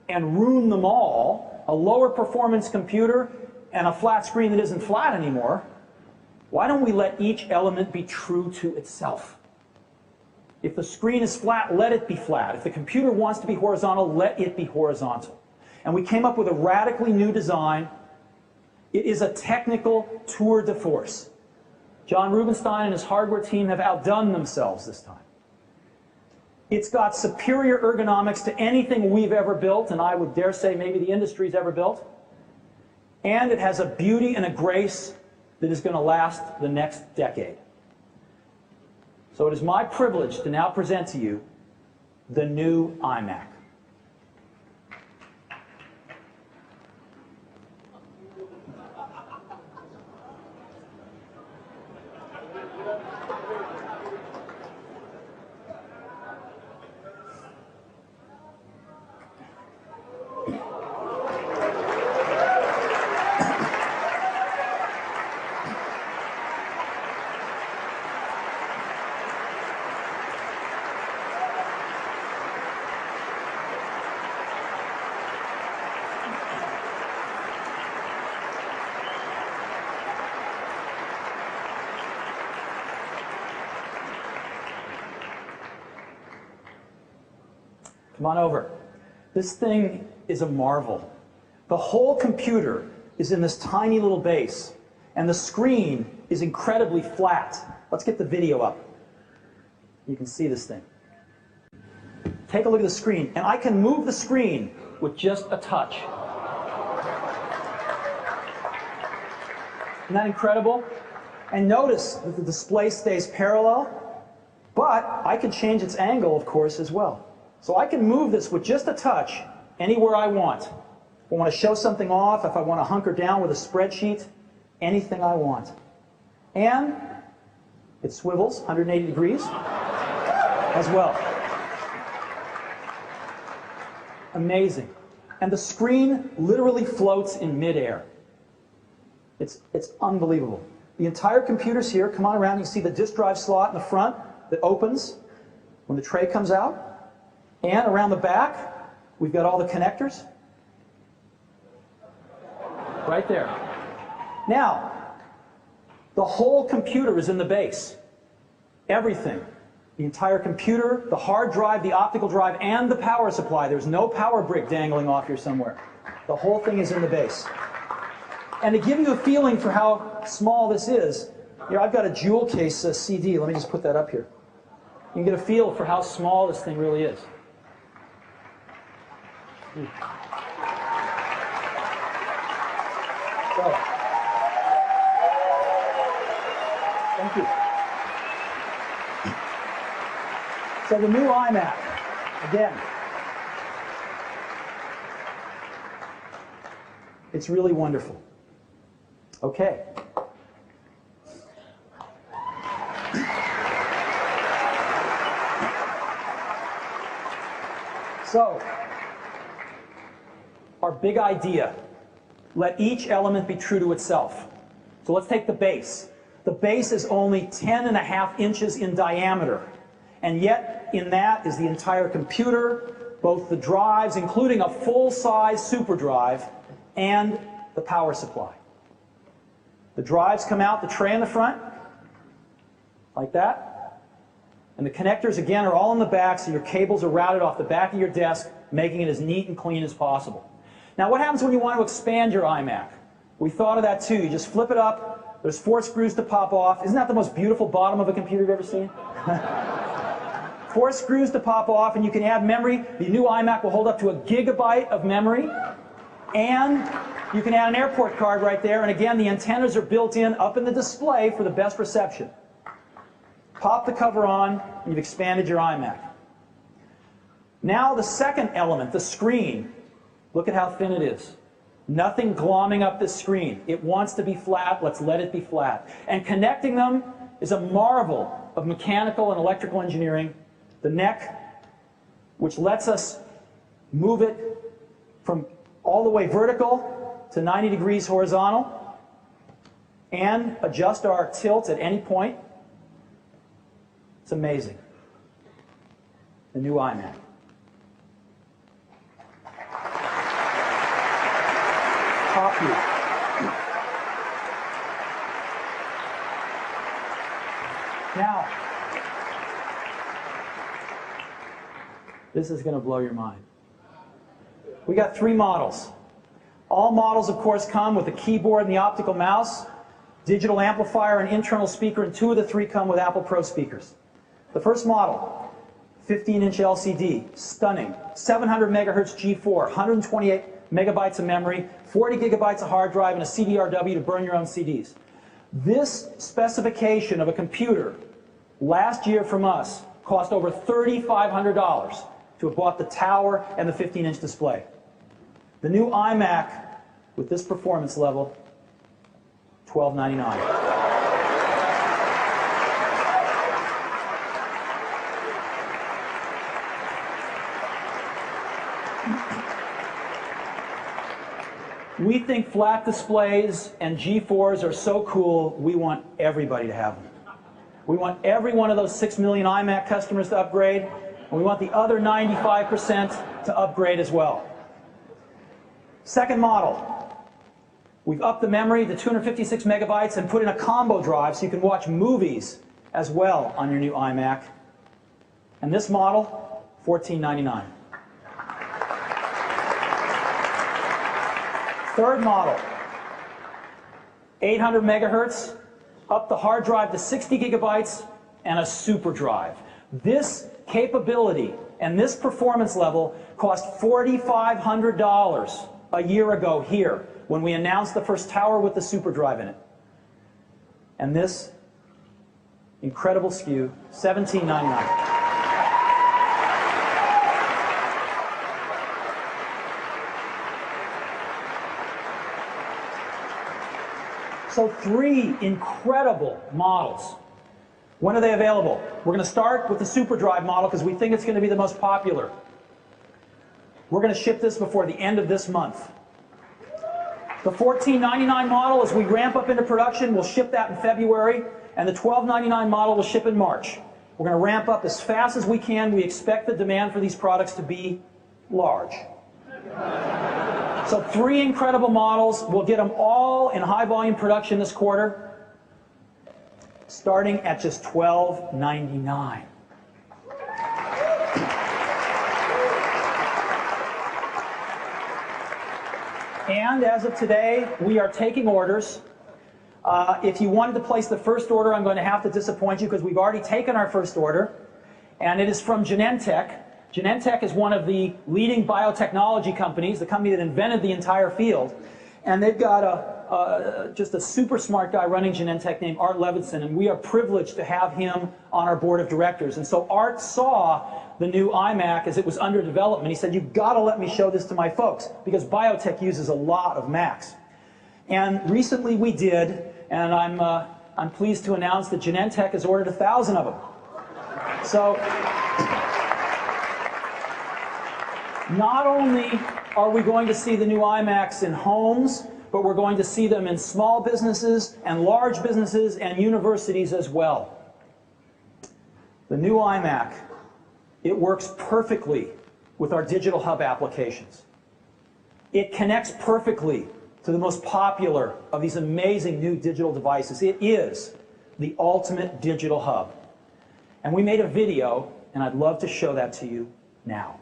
and ruin them all, a lower performance computer and a flat screen that isn't flat anymore, why don't we let each element be true to itself? If the screen is flat, let it be flat. If the computer wants to be horizontal, let it be horizontal. And we came up with a radically new design. It is a technical tour de force. John Rubinstein and his hardware team have outdone themselves this time. It's got superior ergonomics to anything we've ever built, and I would dare say maybe the industry's ever built. And it has a beauty and a grace that is going to last the next decade. So it is my privilege to now present to you the new iMac. Come on over. This thing is a marvel. The whole computer is in this tiny little base, and the screen is incredibly flat. Let's get the video up. You can see this thing. Take a look at the screen, and I can move the screen with just a touch. Isn't that incredible? And notice that the display stays parallel, but I can change its angle, of course, as well. So I can move this with just a touch anywhere I want. If I want to show something off, if I want to hunker down with a spreadsheet, anything I want. And it swivels 180 degrees as well. Amazing. And the screen literally floats in midair. It's unbelievable. The entire computer's here. Come on around. You see the disk drive slot in the front that opens when the tray comes out. And around the back, we've got all the connectors. Right there. Now, the whole computer is in the base. Everything. The entire computer, the hard drive, the optical drive, and the power supply. There's no power brick dangling off here somewhere. The whole thing is in the base. And to give you a feeling for how small this is, here I've got a jewel case CD. Let me just put that up here. You can get a feel for how small this thing really is. So, thank you. So the new iMac, again, it's really wonderful. Okay. So, our big idea, let each element be true to itself. So let's take the base. The base is only 10.5 inches in diameter, and yet in that is the entire computer, both the drives, including a full-size super drive, and the power supply. The drives come out the tray in the front, like that, and the connectors, again, are all in the back, so your cables are routed off the back of your desk, making it as neat and clean as possible. Now, what happens when you want to expand your iMac? We thought of that too. You just flip it up. There's 4 screws to pop off. Isn't that the most beautiful bottom of a computer you've ever seen? 4 screws to pop off, and you can add memory. The new iMac will hold up to 1 gigabyte of memory, and you can add an airport card right there. And again, the antennas are built in up in the display for the best reception. Pop the cover on, and you've expanded your iMac. Now the second element, the screen. Look at how thin it is. Nothing glomming up this screen. It wants to be flat. Let's let it be flat. And connecting them is a marvel of mechanical and electrical engineering. The neck, which lets us move it from all the way vertical to 90 degrees horizontal and adjust our tilt at any point. It's amazing. The new iMac. Top view. Now, this is going to blow your mind. We got 3 models. All models, of course, come with a keyboard and the optical mouse, digital amplifier and internal speaker, and 2 of the 3 come with Apple Pro speakers. The first model, 15-inch LCD, stunning, 700 megahertz G4, 128 megabytes of memory, 40 gigabytes of hard drive, and a CDRW to burn your own CDs. This specification of a computer last year from us cost over $3,500 to have bought the tower and the 15-inch display. The new iMac with this performance level, $1,299. We think flat displays and G4s are so cool, we want everybody to have them. We want every one of those 6 million iMac customers to upgrade, and we want the other 95% to upgrade as well. Second model, we've upped the memory to 256 megabytes and put in a combo drive so you can watch movies as well on your new iMac. And this model, $1,499. Third model, 800 megahertz, up the hard drive to 60 gigabytes, and a super drive. This capability and this performance level cost $4,500 a year ago here when we announced the first tower with the super drive in it. And this incredible SKU, $1,799. So 3 incredible models. When are they available? We're going to start with the Super Drive model because we think it's going to be the most popular. We're going to ship this before the end of this month. The $1,499 model, as we ramp up into production, we'll ship that in February, and the $1,299 model will ship in March. We're going to ramp up as fast as we can. We expect the demand for these products to be large. So 3 incredible models. We'll get them all in high volume production this quarter, starting at just $1,299. And as of today, we are taking orders. If you wanted to place the first order, I'm going to have to disappoint you because we've already taken our first order, and it is from Genentech. Genentech is one of the leading biotechnology companies, the company that invented the entire field. And they've got just a super smart guy running Genentech named Art Levinson, and we are privileged to have him on our board of directors. And so Art saw the new iMac as it was under development. He said, "You've got to let me show this to my folks," because biotech uses a lot of Macs. And recently we did, and I'm pleased to announce that Genentech has ordered 1,000 of them. So not only are we going to see the new iMacs in homes, but we're going to see them in small businesses and large businesses and universities as well. The new iMac, it works perfectly with our digital hub applications. It connects perfectly to the most popular of these amazing new digital devices. It is the ultimate digital hub. And we made a video, and I'd love to show that to you now.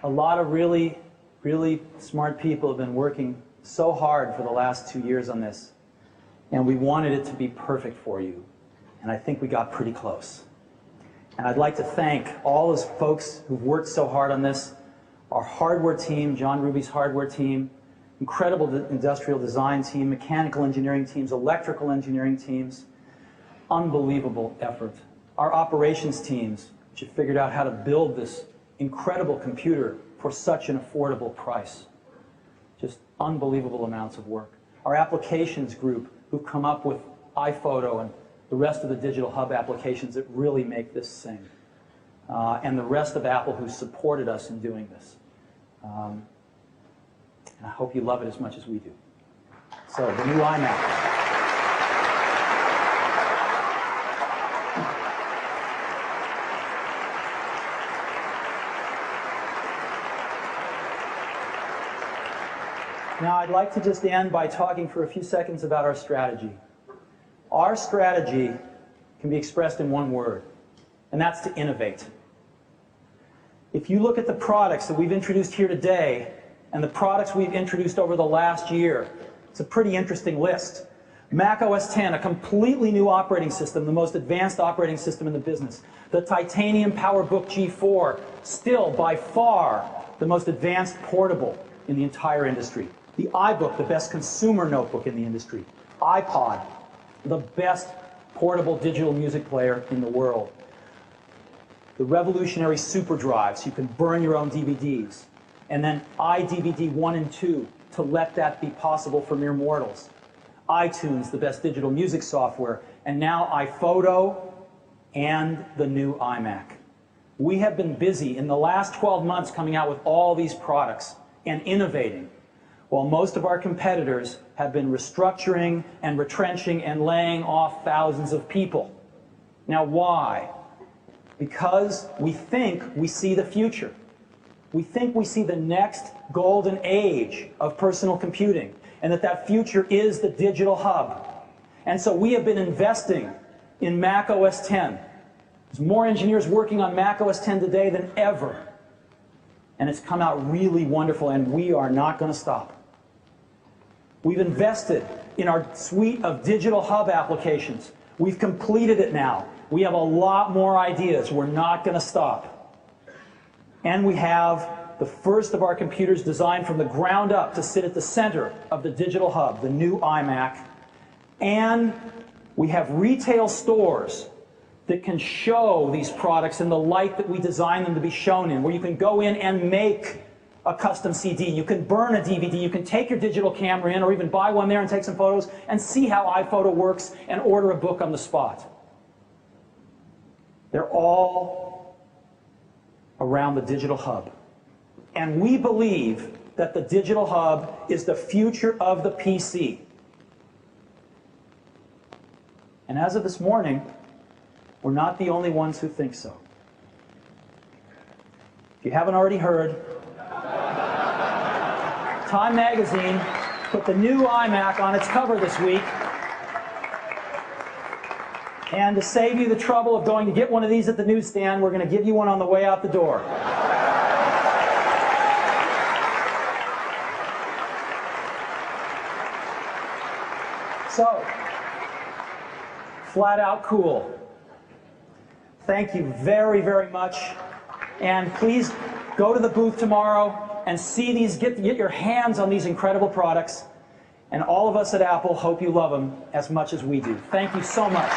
A lot of really smart people have been working so hard for the last 2 years on this, and we wanted it to be perfect for you, and I think we got pretty close. And I'd like to thank all those folks who've worked so hard on this, our hardware team, John Ruby's hardware team, incredible industrial design team, mechanical engineering teams, electrical engineering teams, unbelievable effort. Our operations teams, which have figured out how to build this incredible computer for such an affordable price. Just unbelievable amounts of work. Our applications group, who've come up with iPhoto and the rest of the digital hub applications that really make this sing. And the rest of Apple who supported us in doing this. And I hope you love it as much as we do. So, the new iMac. Now, I'd like to just end by talking for a few seconds about our strategy. Our strategy can be expressed in one word, and that's to innovate. If you look at the products that we've introduced here today and the products we've introduced over the last year, it's a pretty interesting list. Mac OS X, a completely new operating system, the most advanced operating system in the business. The Titanium PowerBook G4, still by far the most advanced portable in the entire industry. The iBook, the best consumer notebook in the industry. iPod, the best portable digital music player in the world. The revolutionary super drives, you can burn your own DVDs. And then iDVD 1 and 2 to let that be possible for mere mortals. iTunes, the best digital music software. And now iPhoto and the new iMac. We have been busy in the last 12 months coming out with all these products and innovating, while most of our competitors have been restructuring and retrenching and laying off thousands of people. Now, why? Because we think we see the future. We think we see the next golden age of personal computing, and that future is the digital hub. And so we have been investing in Mac OS X. There's more engineers working on Mac OS X today than ever. And it's come out really wonderful, and we are not going to stop. We've invested in our suite of digital hub applications. We've completed it now. We have a lot more ideas. We're not going to stop. And we have the first of our computers designed from the ground up to sit at the center of the digital hub, the new iMac. And we have retail stores that can show these products in the light that we design them to be shown in, where you can go in and make a custom CD, you can burn a DVD, you can take your digital camera in or even buy one there and take some photos and see how iPhoto works and order a book on the spot. They're all around the digital hub. And we believe that the digital hub is the future of the PC. And as of this morning, we're not the only ones who think so. If you haven't already heard, Time magazine put the new iMac on its cover this week. And to save you the trouble of going to get one of these at the newsstand, we're going to give you one on the way out the door. So, flat out cool. Thank you very, very much. And please go to the booth tomorrow and see these, get your hands on these incredible products. And all of us at Apple hope you love them as much as we do. Thank you so much.